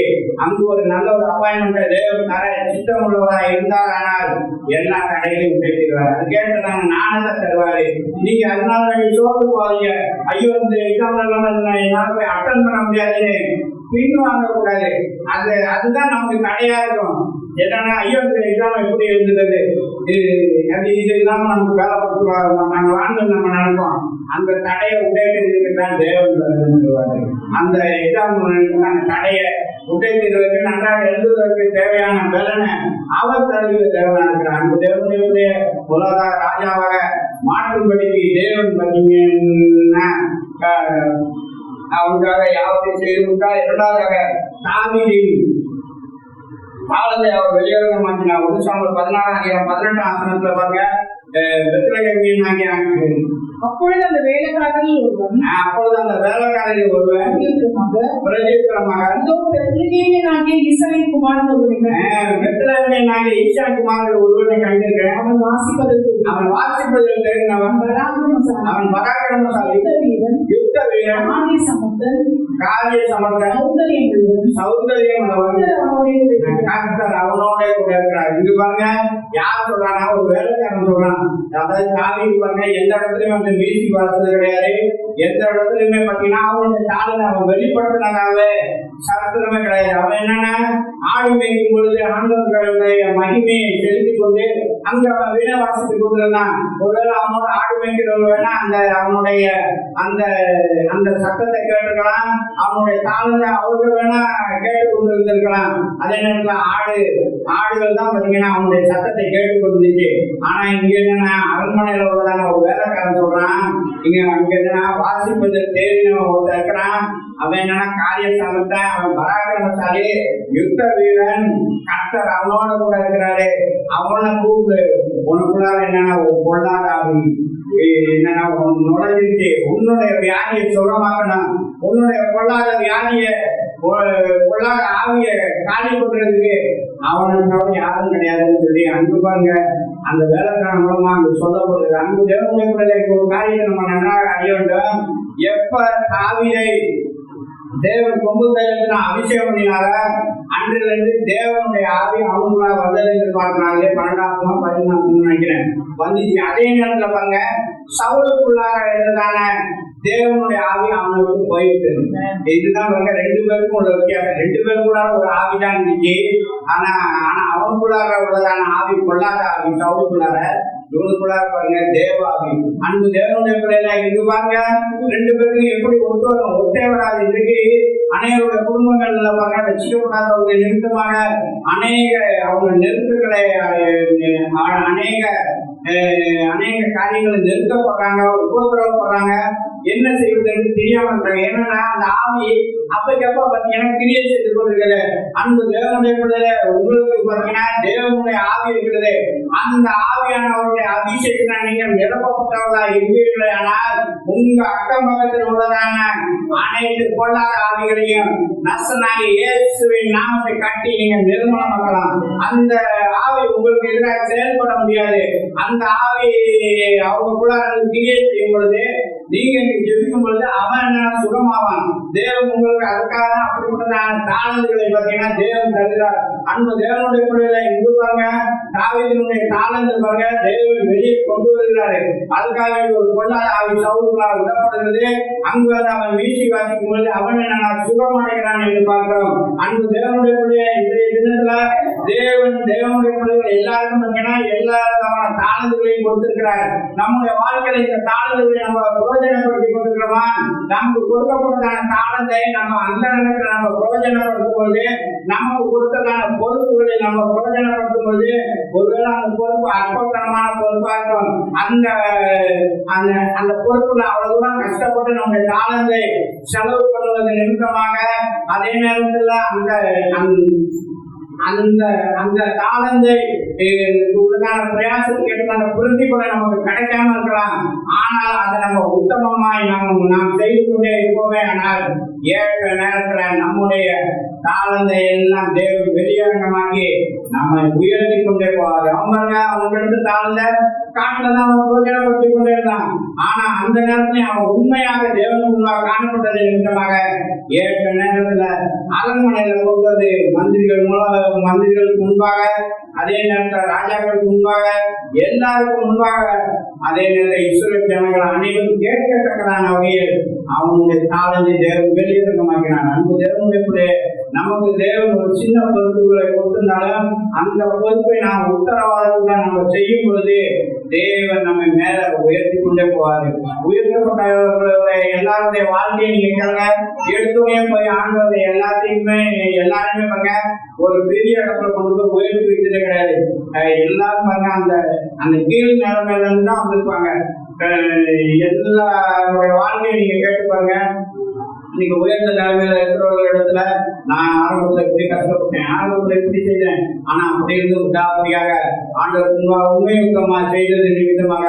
அங்கு ஒரு நல்ல ஒரு அப்பாயின்மெண்ட் தேவன் தர சித்தம் உள்ளவராக இருந்தார். ஆனால் எல்லா தடைகளையும் உடைக்கிறார். அது கேட்டு நாங்க நானதை தருவாரு. நீங்க அதனால நீங்க சோர்ந்து போவீங்க, ஐயோ இந்த எக்ஸாம் என்னால போய் அட்டன் பண்ண முடியாதுன்னு பின் வாங்கக்கூடாது. அதுதான் நமக்கு தடையா இருக்கும். என்னன்னா ஐயோ இந்த எக்ஸாம் எப்படி இருந்தது, இது இல்லாம நமக்கு வேலை கொடுத்துருவாங்க நாங்க வாழ்ந்து நம்ம நினைப்போம். அந்த தடையை உடைக்கிறதுக்கு தான் தேவன் சொல்லுவாரு. அந்த எக்ஸாம் அந்த தடையை உடைக்கிறதுக்கு நன்றாக எழுதுவதற்கு தேவையான பலனை அவர் தருவது தேவனா இருக்கிறார். அந்த தேவனுடைய உலக ராஜாவாக மாற்றும்படிக்கு தேவன் பார்த்தீங்கன்னா அவனுக்காக யாவத்தையும் செய்து விட்டார். இரண்டாவதாக தாவீதின் காலத்தை அவர் வெளியேற மாட்டினார். 1 பாருங்க, அப்பொழுது அந்த வேலைக்காரரில் ஒருவன் பிரதியுத்தரமாக ஈசாயின் குமாரன் ஒருவனை கண்டிருக்கிறேன். அவன் வாசிப்பதில் தெரிந்தவன், அவன் பராக்கிரமசாலி, யுத்த வீரன், காரிய சமர்த்தன், சௌந்தரியம் அவனோட கூட இருக்கிறார். இங்க பாருங்க, யார் சொல்றானா ஒரு வேலைக்காரன் சொல்றான். அதாவது தாவீது பாருங்க எந்த இடத்துலயும் வந்து வீசி பார்த்தது கிடையாது. எந்த இடத்துலயுமே பாத்தீங்கன்னா அவனுடைய தாளத்தை அவன் வெளிப்படுத்தினதாகவே சரத்திரமே கிடையாது. அவன் என்னன்னா ஆடு மேய்க்கும் பொழுது ஆண்டவர்களுடைய மகிமையை செலுத்திக் கொண்டு அங்க வீணை வாசித்துக் கொண்டிருந்தான். ஒருவேளை அவனோட ஆடு மேய்க்கிறவங்க வேணா அவனுடைய அந்த அந்த சத்தத்தை கேட்டுக்கலாம், அவனுடைய தாளத்தை அவருக்கு வேணா கேட்டுக் கொண்டிருந்திருக்கலாம். அதே நேரத்துல ஆடுகள் தான் பாத்தீங்கன்னா அவனுடைய சத்தத்தை கேட்டுக்கொண்டிருந்துச்சு. ஆனா இங்க என்னன்னா அரண்மனையில உள்ளதான ஒரு வேலைக்காரன் சொல்றான், இங்க என்னன்னா வாசிப்பதில் தேடினவன் ஒருத்தர் இருக்கிறான். அவன் என்னன்னா காரிய சமர்த்தன், அவன் பராக்கிரமசாலி, யுத்த வீரன், கர்த்தர் அவனோட கூட இருக்கிறாரு. அவனை கூப்பிடு, உனக்குள்ள என்னன்னா பொல்லாத ஆவி என்னன்னா நுழைஞ்சிருச்சு, உன்னுடைய வியாதியை சுகமாக்கணும், உன்னுடைய பொல்லாத வியாதியை பொல்லாத ஆவிய காலி பண்றதுக்கு அவனுக்கு யாரும் கிடையாதுன்னு சொல்லி அன்பு பாருங்க. அந்த வேலைக்காரன் மூலமா அங்கு சொல்லப்படுது. அன்பு தேவனுடைய ஒரு காரியத்தை நம்ம நன்றாக அறிய வேண்டும். எப்ப தாவீதை தேவன் கொம்பு கையில அபிஷேகம் பண்ணினார அன்றிலிருந்து தேவனுடைய ஆவி அவங்களா வந்தது என்று பார்க்கிறாங்களே. 12ஆம் 14 நினைக்கிறேன் வந்துச்சு. அதே நேரத்துல பாருங்க, சவுலுக்குள்ளாக இருந்ததான தேவனுடைய ஆவி அவனுக்கு போயிட்டு. இதுதான் பாருங்க 2 பேருக்கும் உள்ள வித்தியாசம். 2 பேருக்குள்ளார ஒரு ஆவிதான் இருந்துச்சு. ஆனா அவனுக்குள்ளார உள்ளதான ஆவி கொள்ளாத ஆவி சவுலுக்குள்ளார, இவனுக்குள்ளார பாருங்க தேவாவி. அன்பு தேவனுடைய பிள்ளைல இது பாருங்க 2 பேருக்கும் எப்படி ஒத்தே வராது. இன்றைக்கு அநேக குடும்பங்கள்ல பாருங்க வச்சுக்கப்படாதவங்க நிமித்தமாக அநேக அவங்க நெருக்கங்களை அநேக காரியங்களை நெருக்கப்படுறாங்க, உபத்திரவப்படுறாங்க. என்ன செய்வதற்கு தெரியாம இருக்காங்க. ஏன்னா அந்த ஆவி அப்பக்கப்ப பாத்தீங்கன்னா கிரியை செய்து கொண்டிருக்கிறது. அன்பு தேவனுடைய பிள்ளைல உங்களுக்கு பாத்தீங்கன்னா தேவனுடைய ஆவி இருக்கிறது. அந்த ஆவியானவருடைய அபிஷேகத்தினால் நீங்கள் நிரப்பப்பட்டவர்களா இருக்கிறீர்களே. ஆனால் உங்க அக்கம் பக்கத்தில் உள்ளதான அனைத்து பொல்லாத ஆவிகளையும் நசனாகி இயேசுவின் நாமத்தை கட்டி நீங்க நிர்மூலமாக்கலாம். அந்த ஆவி உங்களுக்கு எதிராக செயல்பட முடியாது. அந்த ஆவி அவங்களுக்குள்ள கிரியை செய்யும் பொழுது நீங்க ஜெபிக்கும் பொழுது அவன் என்ன சுகமாவான். தேவன் உங்களுக்கு அதுக்காக அப்படிப்பட்டதான தாளந்துகளை பார்த்தீங்கன்னா தேவன் தருகிறார். அந்த தேவனுடைய பிள்ளைகளை இங்கு பாருங்க, தாவீதினுடைய தாளந்து பாருங்க, தேவன் வெளியே கொண்டு வருகிறாரு. அதுக்காக ஒரு பொல்லாத ஆவி சவுலுக்குள்ளாக விடப்படுகிறது. அங்கு வந்து அவன் வீசி வாசிக்கும் பொழுது அவன் என்ன சுகமடைகிறான் என்று பார்க்கிறோம். அந்த தேவனுடைய பிள்ளையை இன்றைய தினத்துல தேவனுடைய பிள்ளைகள் எல்லாருக்கும் பார்த்தீங்கன்னா எல்லா தாளந்துகளையும் கொடுத்திருக்கிறார். நம்முடைய வாழ்க்கையில இந்த தாளந்துகளை நம்ம பிரயோஜனப்படுத்திக் கொண்டிருக்கிறோமா? நமக்கு கொடுக்கப்பட்டதான தாளந்தை நம்ம அந்த நேரத்தில் நம்ம பிரயோஜனப்படுத்தும் பொழுது, நமக்கு கொடுத்ததான பொறுப்புகளை நம்ம பிரயோஜனப்படுத்தும் பொழுது, ஒருவேளை அந்த பொறுப்பு அற்பத்தனமான பொறுப்பா இருக்கும். அந்த பொறுப்புல அவ்வளவுதான் கஷ்டப்பட்டு நம்முடைய தாளந்தை செலவு பண்ணுவது நிமித்தமாக அதே நேரத்தில் அந்த தாளந்தை பிரயாசத்துக்கு எடுத்த பிரதிபலன் நமக்கு கிடைக்காம இருக்கலாம். ஆனால் அதை நம்ம உத்தமமாய் நாம் செய்து கொண்டே இருப்போமே. ஆனால் ஏற்ற நேரத்துல நம்முடைய தாளந்தை எல்லாம் தேவன் வெளியரங்கமாகி நம்ம உயர்த்தி கொண்டே போவாரு. அவங்களுக்கு தாழ்ந்த காட்டுல தான் அவன் பிரயோஜனப்படுத்திக் கொண்டே இருந்தான். ஆனா அந்த நேரத்துல அவன் உண்மையாக தேவனுக்கு முன்பாக காணப்பட்டது நிமித்தமாக ஏற்ற நேரத்துல அரண்மனையில போவது மந்திரிகளுக்கு முன்பாக, அதே நேரத்தில் ராஜாக்களுக்கு முன்பாக, எல்லாருக்கும் முன்பாக, அதே நேரத்தில் இஸ்ரவேல் ஜனங்கள் அனைவரும் கேட்கத்தக்கதான வகையில் அவனுடைய தாளந்தை தேவன் வெளியரங்கமாக்கினான். அன்பு தேவனுடைய நமக்கு தேவன் ஒரு சின்ன பொறுப்புகளை கொடுத்திருந்தாலும் அந்த பொறுப்பை நாம் உத்தரவாதத்துடன் நம்ம செய்யும் பொழுது தேவன் நம்ம மேல உயர்த்தி கொண்டே போவாரு. உயர்த்தப்பட்டவர்களுடைய எல்லாருடைய வாழ்க்கையை நீங்க கேளுங்க. எடுத்துமே போய் ஆண்டவரை எல்லாரையுமே பாருங்க ஒரு பெரிய இடத்துல கொண்டு போய் உயர்த்தி வைத்ததே கிடையாது. எல்லாரும் பாருங்க அந்த கீழ் நிலைமையில இருந்து தான் வந்திருப்பாங்க. எல்லாருடைய வாழ்க்கையை நீங்க கேட்டு பாருங்க. நீங்க உயர்ந்த நிலைமையில இருக்கிறவர்கள் இடத்துல நான் ஆரம்பத்துல எப்படி கஷ்டப்பட்டேன், ஆரம்பத்துல எப்படி செய்தேன், ஆனா அப்படி இருந்து உதாபடியாக ஆண்டவர் உண்மையுத்தமா செய்தது நிமித்தமாக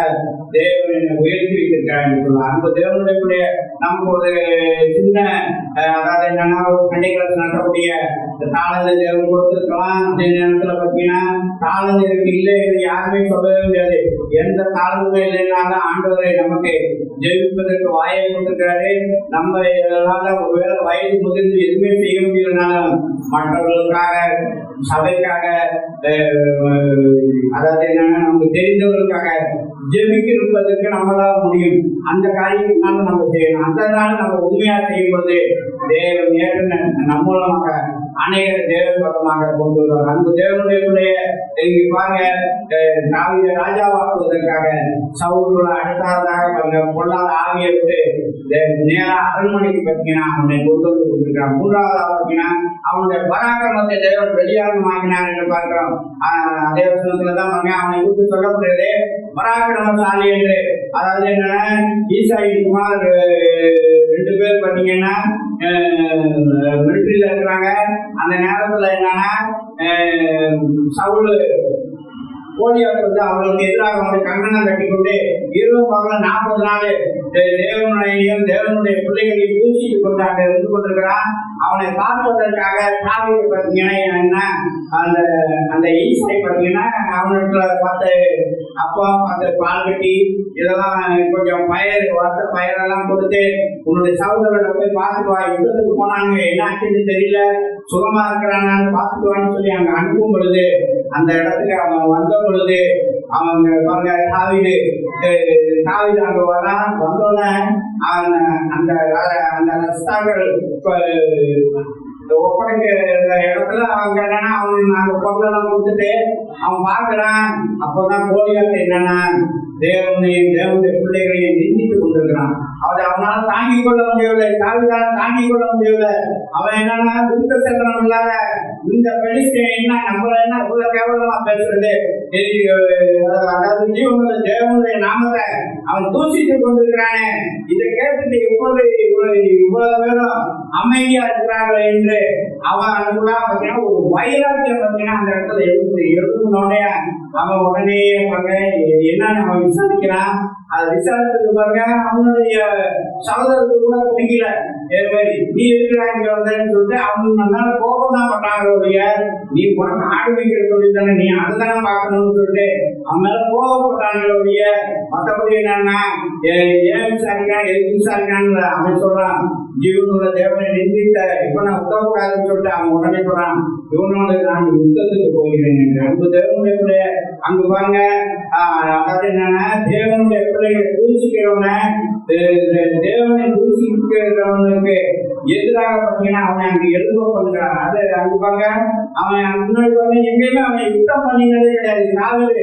தேவன் என்னை உயர்த்தி வைத்திருக்கிறார். அந்த தேவனுடைய நமக்கு ஒரு சின்ன அதாவது என்னன்னா கண்டிகளை நடத்தக்கூடிய தாளந்தை தேவன் கொடுத்திருக்கலாம். அதே நேரத்துல பார்த்தீங்கன்னா தாளந்து இருக்கு இல்லை என்று யாருமே சொல்லவே முடியாது. எந்த தாளந்துமே இல்லைனாலும் ஆண்டவரை நமக்கு ஜெயிப்பதற்கு வாயை கொடுத்திருக்கிறாரு. நம்ம ஒருவேளை வயது முதிர்ந்து எதுவுமே செய்ய முடியலனாலும் மற்றவர்களுக்காக, சபைக்காக, அதாவது என்னன்னா நமக்கு தெரிந்தவர்களுக்காக ஜெபிக்கிறதுக்கு நம்மளால முடியும். அந்த காரியத்தினால நம்ம செய்யணும். அந்த நாள் நம்ம உண்மையா செய்யும் பொழுது தேவன் ஏற்கனவே நம்ம மூலமாக அநேகர் தேவன் பக்கமாக கொண்டு வருவார். அந்த தேவனுடைய பாருங்க தாவீதை ராஜாவாக்குவதற்காக சவுலுக்குள்ள அடுத்ததாக பொல்லாத ஆவியை விட்டு நேரா அரண்மனைக்கு பார்த்தீங்கன்னா அவனை கொண்டு வந்து கொடுத்துருக்கான். மூன்றாவதாக பார்த்தீங்கன்னா அவனுடைய பராக்கிரமத்தை தேவன் வெளியாகமாக்கினார் என்று பார்க்கிறோம். அதே வசனத்துலதான் அவனை கூட்டு சொல்லப்படுகிறது பராக்கிரமசாலி என்று. அதாவது என்னன்னா ஈசாயின் குமார் 2 பேர் பார்த்தீங்கன்னா மிலிட்டரியில இருக்கிறாங்க. அந்த நேரத்துல என்னன்னா சவுல் கோலியாத் வந்து அவர்களுக்கு எதிராக வந்து கங்கணம் கட்டிக்கொண்டு 40 நாள் தேவனுடைய பிள்ளைகளை பூசிட்டு கொண்டாங்க இருந்து கொண்டிருக்கிறான். அவனை பார்ப்பதற்காக தாவீது பார்த்தீங்கன்னா அந்த ஈசை பார்த்தீங்கன்னா அவனுக்கு பார்த்து அப்பா பார்த்து பால் கட்டி இதெல்லாம் கொஞ்சம் வறுத்த பயிரெல்லாம் கொடுத்து உன்னுடைய சகோதரனை போய் பார்த்துட்டு வா, யுத்தத்துக்கு போனாங்க, என்ன ஆச்சுன்னு தெரியல, சுகமா இருக்கிறான்னு பார்த்துக்குவான்னு சொல்லி அங்க அனுப்பும் பொழுது அந்த இடத்துக்கு அவன் வந்த பொழுது அவங்க பாருங்க தாவீது அங்க வரான். வந்தோடனே அந்த ரஸ்தாக்கள் ஒப்படைக்கிற இடத்துல அவங்க என்னன்னா அவங்க பொருளெல்லாம் கொடுத்துட்டு அவன் பார்க்கிறான். அப்பதான் கோலியாத் என்னன்னா தேவனுடைய பிள்ளைகளையும் நிந்தித்துக் கொண்டிருக்கிறான். அவனால தாங்கிக் கொள்ள முடியவில்லை, தாவீதால தாங்கிக் கொள்ள முடியவில்லை. அவன் என்னன்னா துக்க சக்கரம் இல்லாத இந்த பெலிஸ்தீன் என்ன நம்மள என்ன இவ்வளவு கேவலமா பேசுறது, அதாவது ஜீவனுடைய தேவனுடைய நாமத்தை அவன் தூசிட்டு கொண்டிருக்கிறானே, இதை கேட்டுட்டு இவ்வளவு பேரும் அமைதியா இருக்கிறார்கள் என்று அவன் அதுக்குள்ள பார்த்தீங்கன்னா ஒரு வைராக்கியம் பார்த்தீங்கன்னா அந்த இடத்துல எழுதுனோடனே அவன் உடனே என்னன்னு அவன் விசாரிக்கிறான். அதை விசாரிச்சது பாருங்க, அவனுடைய சகோதரருக்கு கூட பிடிக்கல. நீ இருக்கிறாங்க வந்தேன்னு சொல்லிட்டு அவங்க நல்லா கோபம் தான் பட்டாங்க. நீ உனக்கு ஆடு வைக்கிற சொல்லி தானே, நீ அதுதானே பார்க்கணும்னு சொல்லிட்டு அவன் மேல கோபப்பட்டாங்களுடைய. மற்றபடி என்னன்னா ஏன் விசாரிக்கான் எதுக்கு விசாரிக்கான்னு அவன் சொல்றான். ஜீவனோட தேவனை நிந்தித்த இப்ப நான் உத்தவக்கூடாதுன்னு சொல்லிட்டு அவன் உடனே சொல்றான், இவனோட நான் யுத்தத்துக்கு போகிறேன் என்று. அன்பு தேவனுடைய அங்கு பாருங்க, அதாவது என்னன்னா தேவனுடைய பிள்ளைகளை தூசிக்கிறவன, தேவனை தூசிக்கிறவனுக்கு எதிராக பார்த்தீங்கன்னா அவனை அங்கு எழுத பண்ணுறான். அது அங்கு பாருங்க, அவன் முன்னாடி வந்து எங்கேயுமே அவனை யுத்தம் பண்ணினதே கிடையாது. காவல்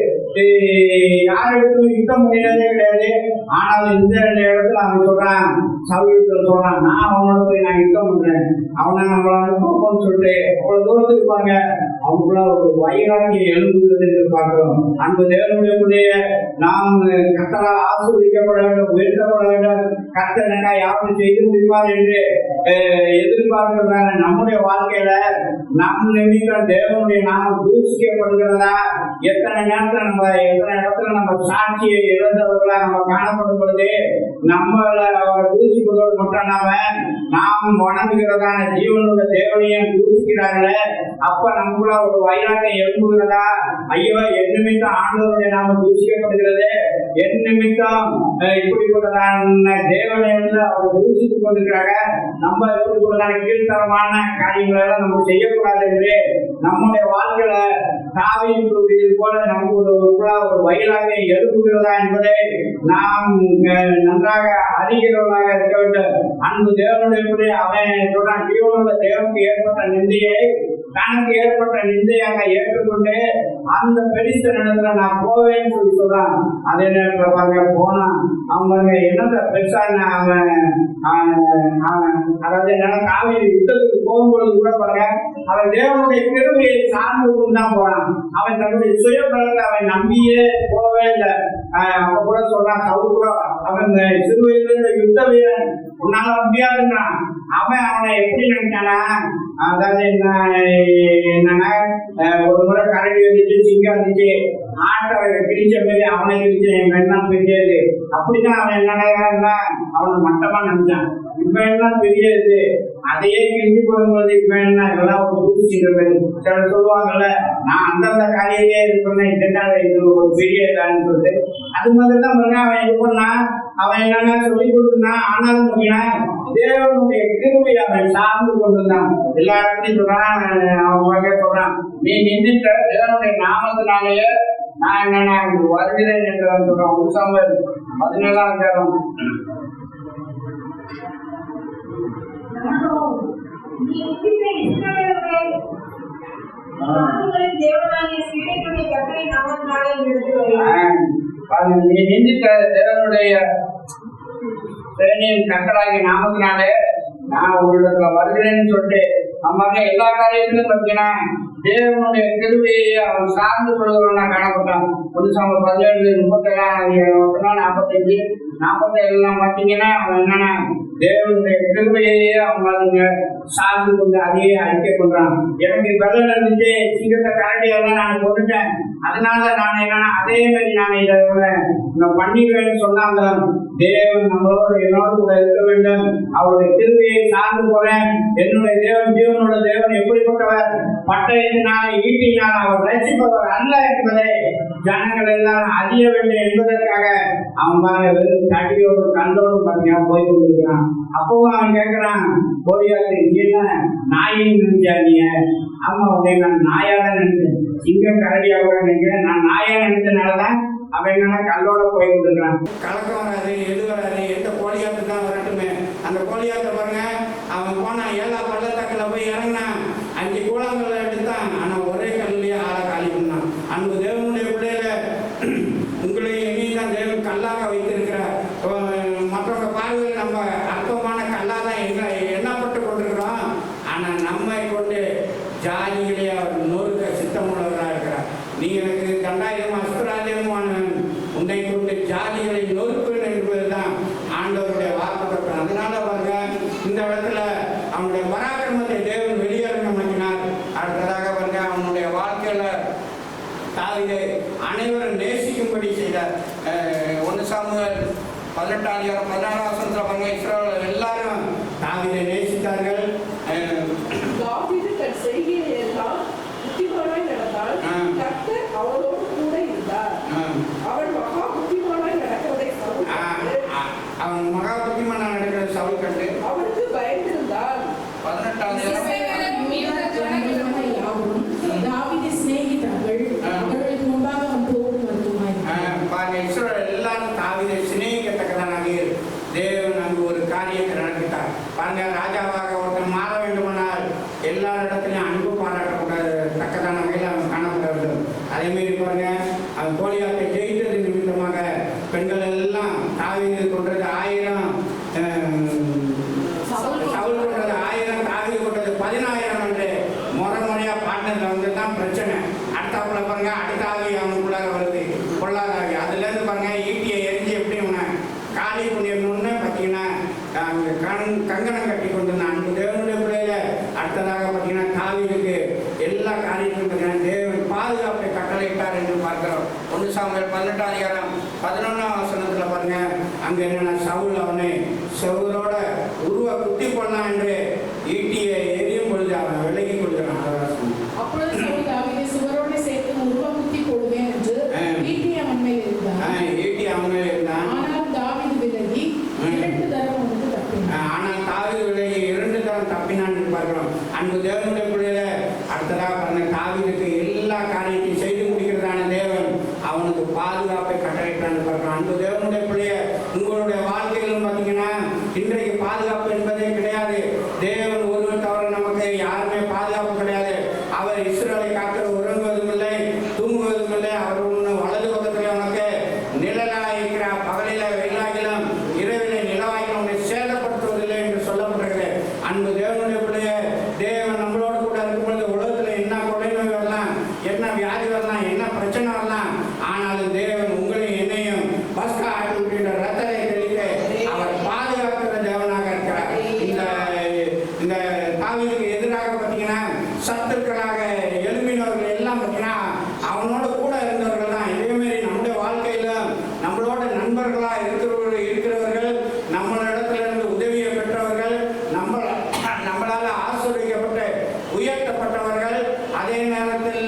யாருக்கும் யுத்தம் பண்ணினதே கிடையாது. ஆனால் இந்த இடத்துல அவன் சொல்றான், சவுல் சொல்றான், நான் அவனோட போய் நான் யுத்தம் பண்றேன், அவனை நம்மள அனுப்பணும்னு சொல்லிட்டு அவ்வளவு தூரத்துக்கு பாருங்க அவங்களுக்குள்ள ஒரு வைராகி எழுப்புகிறது என்று பார்க்கிறோம். அன்பு தேவனுடைய நாம் கர்த்தரால் ஆசீர்வதிக்கப்பட வேண்டும், உயர்த்தப்பட வேண்டும். கர்த்தர் என்ன யாரும் செய்து முடிப்பார் என்று எதிர்பார்க்கிறதான நம்முடைய வாழ்க்கையில நம் நிமித்தம் தேவனுடைய நாமம் தூசிக்கப்படுகிறதா? எத்தனை நேரத்துல நம்ம எத்தனை இடத்துல நம்ம சாட்சியை இழந்தவர்களா நம்ம காணப்படும் பொழுது நம்மள அவர் தூசிப்பதோடு மட்டும் இல்லாம நாம் வணங்குகிறதான ஜீவனுடைய தேவனையும் தூசிக்கிறாங்களே, அப்ப நமக்குள்ள ஒரு வைராக்கியம் எழுப்புகிறதா? ஐயோ என் நிமித்தம் ஆண்டவருடைய நாம தூசிக்கப்படுகிறது, என் நிமித்தம் இப்படிப்பட்டதான தேவனை வந்து அவர் தூசித்துக் கொண்டிருக்கிறாங்க, நம்ம இப்படிப்பட்டதான கீழ்த்தரமான காரியங்களை எல்லாம் நம்ம செய்யக்கூடாது என்று நம்முடைய வாழ்க்கையில தாவீது போல நமக்கு ஒரு வைராக்கியம் எழுப்புகிறதா என்பதை நாம் நன்றாக அறிகிறவர்களாக இருக்க வேண்டும். அன்பு தேவனுடைய அவன் சொல்றான், ஜீவனுடைய தேவனுக்கு ஏற்பட்ட நிந்தையை தனக்கு ஏற்பட்ட நிந்தையாக ஏற்றுக்கொண்டு அந்த பெரிச இடத்துல நான் போவேன்னு சொல்லி சொல்றான். அதே நேரத்துல பாருங்க போனான். அவங்க என்னத்த பெருசா அதாவது என்னன்னா காவிரி யுத்தத்துக்கு போகும்பொழுது கூட பாருங்க அவன் தேவனுடைய கிருபையை சார்ந்து தான் போறான். அவன் தன்னுடைய சுய பலத்தை அவன் நம்பியே போவே இல்லை. அவ கூட சொல்றான், சவுல் கூட அவன் சிறு வயதுல யுத்த வீரன், உன்னால முடியாதுன்றான். அவனை எப்படி நினைச்சானா, அதாவது என்னன்னா ஒரு முறை கரடி வந்துச்சு, சிங்கம் வந்துச்சு, ஆட்டை பிரிச்ச மாதிரி அவனை பிரிச்சு எல்லாம் பெரியாது. அப்படிதான் அவன் என்ன அவனை மட்டமா நினைச்சான். இப்ப எல்லாம் பெரியது, அதையே கிழிஞ்சு போகும்போது இப்ப என்ன இதெல்லாம் ஒரு தூசிக்கிற மாதிரி சில சொல்லுவாங்கல்ல, நான் அந்தந்த காலையிலே இது பண்ணேன், இதனால இது ஒரு பெரிய இதான்னு சொல்லிட்டு அது மாதிரிதான் பண்ண அவன் இது பண்ணா. அவன் என்னன்னா சொல்லி கொடுத்துனா, ஆனாலும் அப்படின்னா தேவனுடைய கிருபை அவன் சார்ந்து கொண்டுதான் எல்லா இடத்தையும் சொல்றான். அவங்க சொல்றான், நீ நின்றுட்ட தேவனுடைய நாமத்தினாலேயே நான் என்னன்னா வருகிறேன் என்று சொல்றான். உற்சாகம் 17 நீ நிந்தித்த தேவனுடைய கட்டளாகிய நாமத்தினாலே நான் உங்களிடத்துல வருகிறேன்னு சொல்லிட்டு நம்ம எல்லா காரியத்திலும் பார்த்தீங்கன்னா தேவனுடைய கிருபையை அவன் சார்ந்து கொள்வதா காணப்பட்டான். 17 37 47 பார்த்தீங்கன்னா அவன் என்னன்னா தேவனுடைய கிருபையே அவங்க சார்ந்து கொண்டு அதையே அறிக்கை பண்றான். எனக்கு வெள்ளம் இருந்துச்சு, சிங்கத்தை கரண்டியெல்லாம் நான் கொண்டுட்டேன், அதனால நான் என்னன்னா அதே மாதிரி நான் இதை பண்ணிடுவேன்னு சொன்னாங்க. தேவன் நம்மளோட என்னோடு கூட இருக்க வேண்டும், அவருடைய கிருபையை சார்ந்து போறேன். என்னுடைய தேவன் ஜீவனோட தேவன் எப்படிப்பட்டவர், பட்டயத்தினால் ஈட்டினால் அவர் ரசிப்பவர் அல்ல என்பதை ஜனங்கள் எல்லாம் அறிய வேண்டும் என்பதற்காக அவன் வெறும் தடியோடு கண்டோடு பார்த்தீங்கன்னா போய் கொண்டிருக்கிறான். அப்பவும் அவன் கேட்கிறான், கோரியாத்து நீ என்ன நாயின்னு நினைச்சா? நீ ஆமா உடனே நான் நாயாதான் நினைச்சேன், சிங்கம் கரடியாக நினைக்கிறேன், நான் நாயா நினைச்சனாலதான் அவன் என்னன்னா கல்லோட போய் கொண்டிருக்கிறான். கலக்கம் வராது, எது வராது, எந்த கோழியாத்து தான் வரட்டுமே. அந்த கோழியாத்த பாருங்க, அவன் போனான் 7 பள்ளத்தாக்கில் போய் இறங்கினான், 5 கூழாங்கல்ல எடுத்தான், ஆனா ஒரே கல்லையே ஆளை காலி பண்ணான். அன்பு தேவனுடைய பிள்ளையில உங்களை எங்கேயும் தேவன் கல்லாக வைத்திருக்கிறார். மற்றவங்க பார்வையில் நம்ம அற்பமான கல்லாதான் எண்ணப்பட்டு கொண்டிருக்கிறோம். ஆனா நம்மை கொண்டு ஜாதிகளே அவர் நொறுக்க சித்தமுள்ளவராக இருக்கிறார். நீ எனக்கு தண்டாயிரம் அஸ்திராஜயமான உன்னை கொண்டு ஜாதிகளை நொறுப்பேன் என்பதுதான் ஆண்டவருடைய வாக்குத்தத்தம். அதனால பாருங்க இந்த இடத்துல அவனுடைய பராக்கிரமத்தை தேவன் வெளியேறினார். அடுத்ததாக பாருங்க அவனுடைய வாழ்க்கையில தாவீதை அனைவரும் நேசிக்கும்படி செய்தார். 1 சாமுவேல் பாருங்க, ராஜாவாக ஒருத்தன் மாற வேண்டுமானால் எல்லா இடத்துலையும் அன்பு பாராட்டக்கூடாது, தக்கதான வகையில் அவன் காணப்பட வேண்டும். அதே மாதிரி பாருங்க, அவன் கோலியாத்தை ஜெயித்தது நிமித்தமாக பெண்கள் எல்லாம் தாவீது கொண்டது 1000, சவுல் கொண்டது 1000, தாவீது கொண்டது 10,000 என்று முறையா பாட்டினதுல வந்து தான் பிரச்சனை. அடுத்தாப்புல பாருங்க, அடுத்த ஆவி அவனுக்குள்ளாக வருது, பொல்லாத ஆவி. அதுல இருந்து பாருங்க, ஈட்டியை எரிஞ்சு எப்படி அவனை காலி பண்ணிடணும்னு பார்த்தீங்கன்னா கங்கணம் கட்டி கொண்டிருந்தான். அன்பு தேவனுடைய பிள்ளையில அடுத்ததாக பார்த்தீங்கன்னா தாவீதுக்கு எல்லா காரியத்திலும் பார்த்தீங்கன்னா தேவன் பாதுகாப்பை கட்டளையிட்டார் என்று பார்க்கிறோம். 1 சாமுவேல் 18ஆம் அதிகாரம் 11ஆம் வசனத்துல பாருங்க, அங்க என்னன்னா சவுல் அவனை செவரோட உருவ குத்தி கொள்ளலாம் என்று ஈட்டியை எரியும் பொழுது அவன் விலகி கொள்கிறான். அப்பொழுது சவுல் தாவீதை சுவரோடு சேர்த்து உருவ குத்தி போடுவேன் என்று ஈட்டி அவன் மேல் இருந்தான். ஆனால் தாவீது விலகி 2 தரம் வந்து தப்பினான். ஆனால் தாவீது விலகி 2 தரம் தப்பினான் என்று பார்க்கிறோம். அன்பு தேவனுடைய பிள்ளையில அடுத்ததாக பாருங்க, தாவீதுக்கு எல்லா காரியத்தையும் செய்து முடிக்கிறதான தேவன் அவனுக்கு பாதுகாப்பை கட்டளையிட்டான்னு பார்க்கிறோம். அன்பு தேவனுடைய பிள்ளைய உங்களுடைய வாழ்க்கையிலும் பார்த்தீங்கன்னா இன்றைக்கு பாதுகாப்பு என்பதே கிடையாது. தேவன் ஒருவர் தவிர நமக்கு யாருமே பாதுகாப்பு கிடையாது. அவர் இஸ்ரவேலை காக்க உறங்குவதும் இல்லை, தூங்குவதும் இல்லை. அவர் ஒன்று வலது பக்கத்தில் உனக்கு நிழலாக இருக்கிறார். பகலில வெயிலாகிலும் இரவிலே நிலவாகிலும் உன்னை சேதப்படுத்துவதில்லை என்று சொல்லப்பட்டிருக்கிறது. அன்பு தேவனுடைய பிள்ளைய தேவன் நம்மளோடு கூட இருக்கும் பொழுது உலகத்தில் என்ன கொலை நோய் வரலாம், என்ன வியாதி வரலாம், என்ன பிரச்சனை வரலாம், ஆனாலும் தேவன் உங்களையும் என்னையும் பஸ்கா ஆட்டுடைய ரத்தத்தை தெளிக்க அவர் பாதுகாக்கிற தேவனாக இருக்கிறார். இந்த தாவீதுக்கு எதிராக பார்த்தீங்கன்னா சத்துக்களாக எழுப்பினவர்கள் எல்லாம் பார்த்தீங்கன்னா அவனோட கூட இருந்தவர்கள் தான். இதேமாரி நம்முடைய வாழ்க்கையில நம்மளோட நண்பர்களாக இருக்கிறவர்கள், நம்மளிடத்துல இருந்து உதவியை பெற்றவர்கள், நம்மளால ஆசீர்வதிக்கப்பட்டு உயர்த்தப்பட்டவர்கள், அதே நேரத்தில்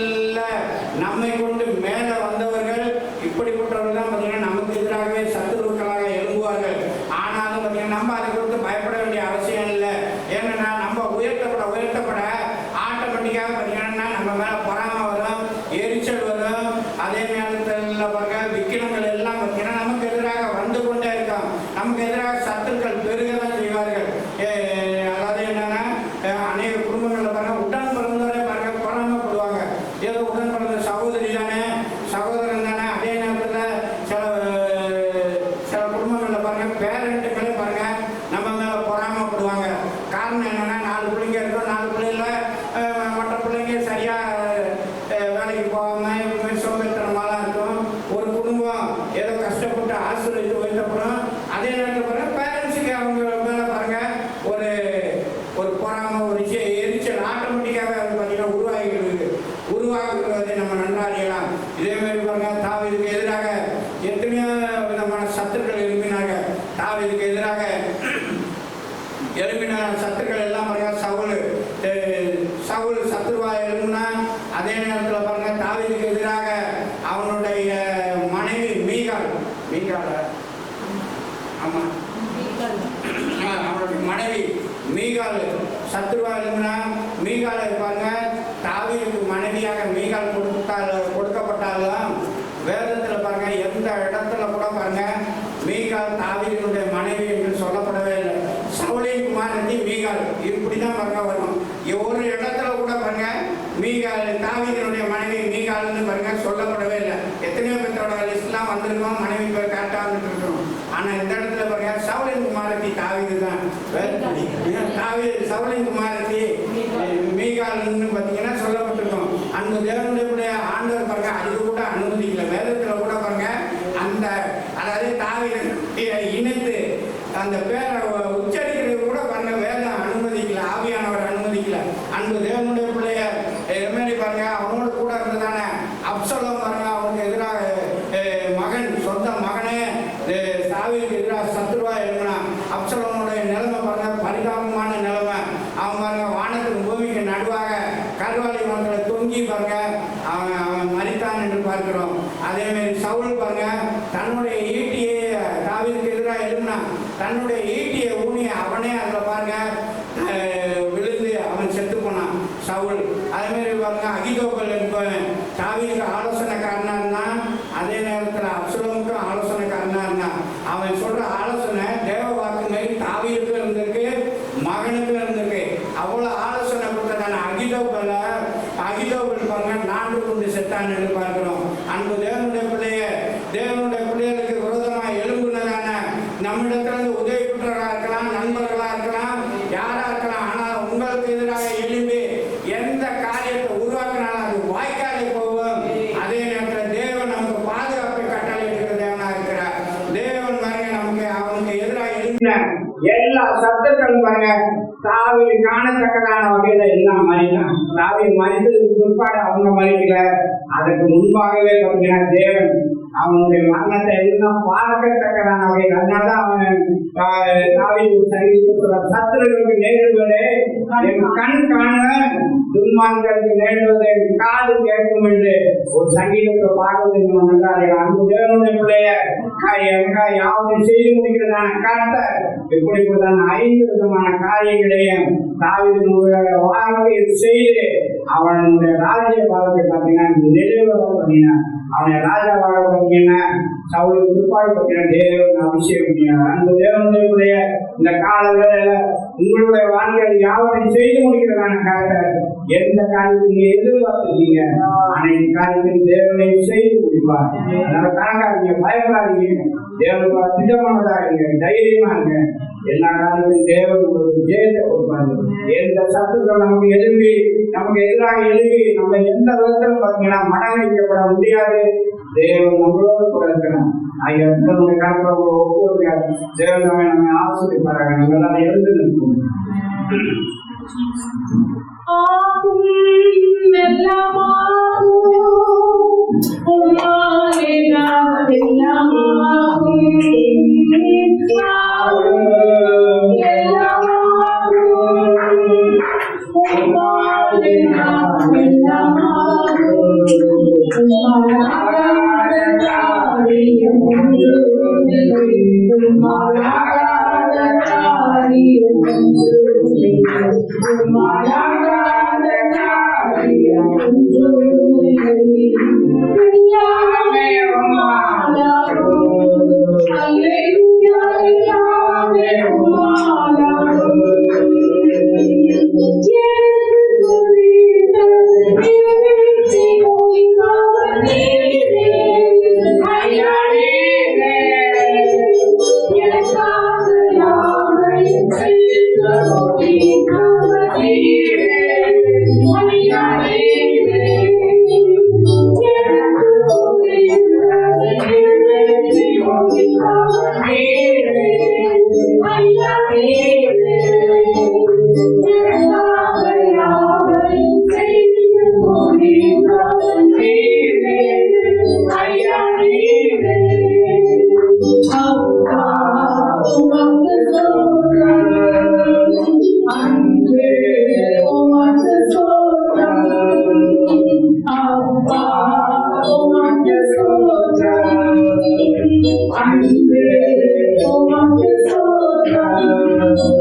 நம்மை கொண்டு மேலே வந்தவர்கள், இப்படிப்பட்டவர்கள் தான் பார்த்தீங்கன்னா நமக்கு எதிராகவே சத்துருக்களாக எழும்புவார்கள். ஆனாலும் பார்த்தீங்கன்னா நம்ம அதை குறித்து பயப்பட வேண்டிய அவசியம் இல்லை. ஏன்னா நம்ம உயர்த்தப்பட ஆட்டோமேட்டிக்காக பார்த்தீங்கன்னா நம்ம மேலே பொறாமை வரும், எரிச்சல் வரும். அதே நேரத்தில் பாருங்க, விக்கிரங்கள் எல்லாம் பார்த்தீங்கன்னா நமக்கு எதிராக வந்து கொண்டே இருக்கும். நமக்கு எதிராக சத்துக்கள் பெருக தான் செய்வார்கள். அதாவது என்னன்னா, அநேக குடும்பங்களில் பாருங்க உடன் பிறந்தவரே பாருங்க பொறாமைப்படுவாங்க. ஏதோ உடன் பிறந்த சகோதரி தானே, சகோதரன் தானே. அதே நேரத்தில் சில குடும்பங்களில் பாருங்க பேரண்ட்டுகளே பாருங்க நம்ம மேலே பொறாமைப்படுவாங்க. காரணம் என்னன்னா, 4 பிள்ளைங்க இருக்கும், 4 பிள்ளைல மற்ற பிள்ளைங்க சரியா வேலைக்கு போகாம சோம்பேறித்தனமாலாம் இருக்கும். ஒரு குடும்பம் ஏதோ கஷ்டப்பட்டு ஆசீர்வதித்து உயர்த்தப்படும். அதே நேரத்தில் பாருங்க பேரண்ட்ஸுக்கு அவங்க மேலே பாருங்க ஒரு பொறாமை, ஒரு எரிச்சல் ஆட்டோமேட்டிக்காக பார்த்தீங்கன்னா உருவாகுவதை நம்ம நன்றாக அறியலாம். இதே மாதிரி பாருங்க, தாவீதுக்கு எதிராக எத்தனையோ விதமான சத்துக்கள் எழுப்பினார்கள். தாவீதுக்கு எதிராக எழுப்பின சத்துக்கள் எல்லாம் பாருங்க, சவுல் சத்துருவா எழுப்புனா. அதே நேரத்தில் பாருங்க, தாவீதுக்கு எதிராக அவனுடைய மனைவி மீகால் அவனுடைய மனைவி மீகால் சத்துருவா எழுப்புனா. மீகால் இருப்பாங்க, தாவீதுக்கு மனைவியாக மீகால் கொடுக்கப்பட்டாலும் வேதத்தில் பாருங்க எந்த இடத்துல கூட பாருங்க மீகால் தாவீதினுடைய மனைவி என்று சொல்லப்படவே இல்லை. சவுலின் குமாரத்தி மீகால் இப்படிதான் பாருங்க வரும். ஒரு இடத்துல கூட பாருங்க மீகால் தாவீதினுடைய மனைவி மீகால்னு பாருங்க சொல்லப்படவே இல்லை. எத்தனையோ பேரோட லிஸ்ட்லாம் வந்திருக்கோம், மனைவி பேர் கரெக்டாக வந்துட்டு இருக்கோம். ஆனா இந்த இடத்துல பாருங்க சவுலின் குமாரத்தி தாவீது தான். சவுலின் குமாரத்தி மீகால்னு பார்த்தீங்கன்னா சொல்லப்பட்டிருக்கோம். அந்த தேவனுடைய ஆண்டவர் பாருங்க அதுக்கு கூட அனுமதிக்கல. வேதத்துல கூட பாருங்க அந்த அதாவது தாவீதை இணைத்து அந்த பேரை உச்சரிக்கிறது கூட பாருங்க வேதம் அனுமதிக்கல, ஆவியானவர் அனுமதிக்கல. அன்பு தேவனுடைய பிள்ளைய எம்மாரி பாருங்க அவனோடு கூட இருந்ததான அப்சலோம் பாருங்க அவனுக்கு எதிராக மகன், சொந்த மகனே தாவீதுக்கு எதிராக சத்துருவா எழுப்பினான். அப்சலோனுடைய நிலைமை பாருங்க பரிதாபமான நிலைமை. அவன் பாருங்க வானத்துக்கு பூமிக்கு நடுவாக கருவாலி மரங்களை தொங்கி பாருங்க அவன் மரித்தான் என்று பார்க்கிறோம். அதே மாதிரி சவுல் பாருங்க தன்னுடைய ஈட்டியை தாவீதுக்கு எதிராக எழுப்பினான். தன்னுடைய ஈட்டியை ஊனி அவனே அதில் பாருங்க விழுந்து அவன் செத்து போனான் சவுல். அதே மாதிரி பாருங்க அகிதோபல் என்பவன் தாவீதுக்கு ஆலோசனைக்காரனா இருந்தான். அதே நேரத்தில் அப்சலோமுக்கும் ஆலோசனைக்காரனா இருந்தான். அவன் சொல்ற ஆலோசனை தேவ வாக்குமை தாவீதுக்கு இருந்திருக்கு, மகனுக்கு இருந்திருக்கு. அவ்வளவு ஆலோசனை கொடுத்ததான அகிதோபல் பாருங்க 4 கொண்டு செத்தான் என்று பார்க்கிறோம். அன்பு தேவனுடைய பிள்ளைகளுக்கு விரோதமாக எழும்புனதான நம்மிடத்திலிருந்து உதவி பெற்றவர்களா இருக்கலாம், நண்பர்களா இருக்கலாம், யாரா இருக்கலாம். ஆனால் உங்களுக்கு எதிராக எழும்பி எந்த காரியத்தை உருவாக்கினாலும் அது வாய்க்காலே போகும். அதே நேரத்தில் தேவன் நமக்கு பாதுகாப்பை கட்டளை இருக்கிற தேவனா இருக்கிறார். தேவன் பாருங்க நமக்கு அவனுக்கு எதிராக எழுப்பின எல்லா சத்துக்களும் பாருங்க தாவீது காணத்தக்கதான வகையில எல்லாம் மறித்தான். தாவீது மறித்ததுக்கு பிற்பாடு அவங்க மறிக்கல, அதற்கு முன்பாகவே பார்த்தீங்கன்னா தேவன் அவனுடைய மரணத்தை எல்லாம் பார்க்கத்தக்கதான வகையில். அதனாலதான் அவன் தாவீது சத்துருகளுக்கு நேரிடுவதே என் கண் காண, துன்மார்களுக்கு நேரிடுவதை என் காது கேட்கும் என்று ஒரு சங்கீதத்தை பார்க்கறது. அன்பு தேவனுடைய பிள்ளைய யாவது செய்து முடிக்கிறதான கர்த்தர் இப்படிப்பட்டதான 5 விதமான காரியங்களையும் தாவீதினுடைய வாழ்க்கையில் செய்து அவனுடைய ராஜ்ய பாகத்தை பார்த்தீங்கன்னா நிறைவேற பண்ணினான். அவனை ராஜாவாக பார்த்தீங்கன்னா சவுலுக்கு துப்பாக்கி பார்த்தீங்கன்னா தேவன் அபிஷேகம் பண்ணினார். அந்த தேவனுடைய இந்த கால வேளையில உங்களுடைய வாழ்க்கையில் யாவரையும் செய்து முடிக்கிறதான கர்த்தர் எந்த காரியத்தை நீங்க எதிர்பார்த்துருக்கீங்க அனைத்து காரியத்தையும் தேவனை செய்து முடிப்பார். அதனால கணக்காதீங்க, பயப்படாதீங்க, தேவனுக்கு திட்டமானதா இருங்க, தைரியமா இருங்க. எல்லா காரியத்தையும் தேவன் உங்களுக்கு ஜெயத்தை கொடுப்பாரு. எந்த சத்துக்கள் நமக்கு எதிராக எழுப்பி நம்ம எந்த விதத்திலும் பார்த்தீங்கன்னா மனநிலைக்கப்பட முடியாது. தேவன் நம்மளோடு கூட இருக்கணும். நம்முடைய கணக்கு ஒவ்வொரு தேவன் நம்ம ஆசிரியப்பாராங்க. நம்ம எல்லாம் எழுந்து நிற்கும். Hallelujah.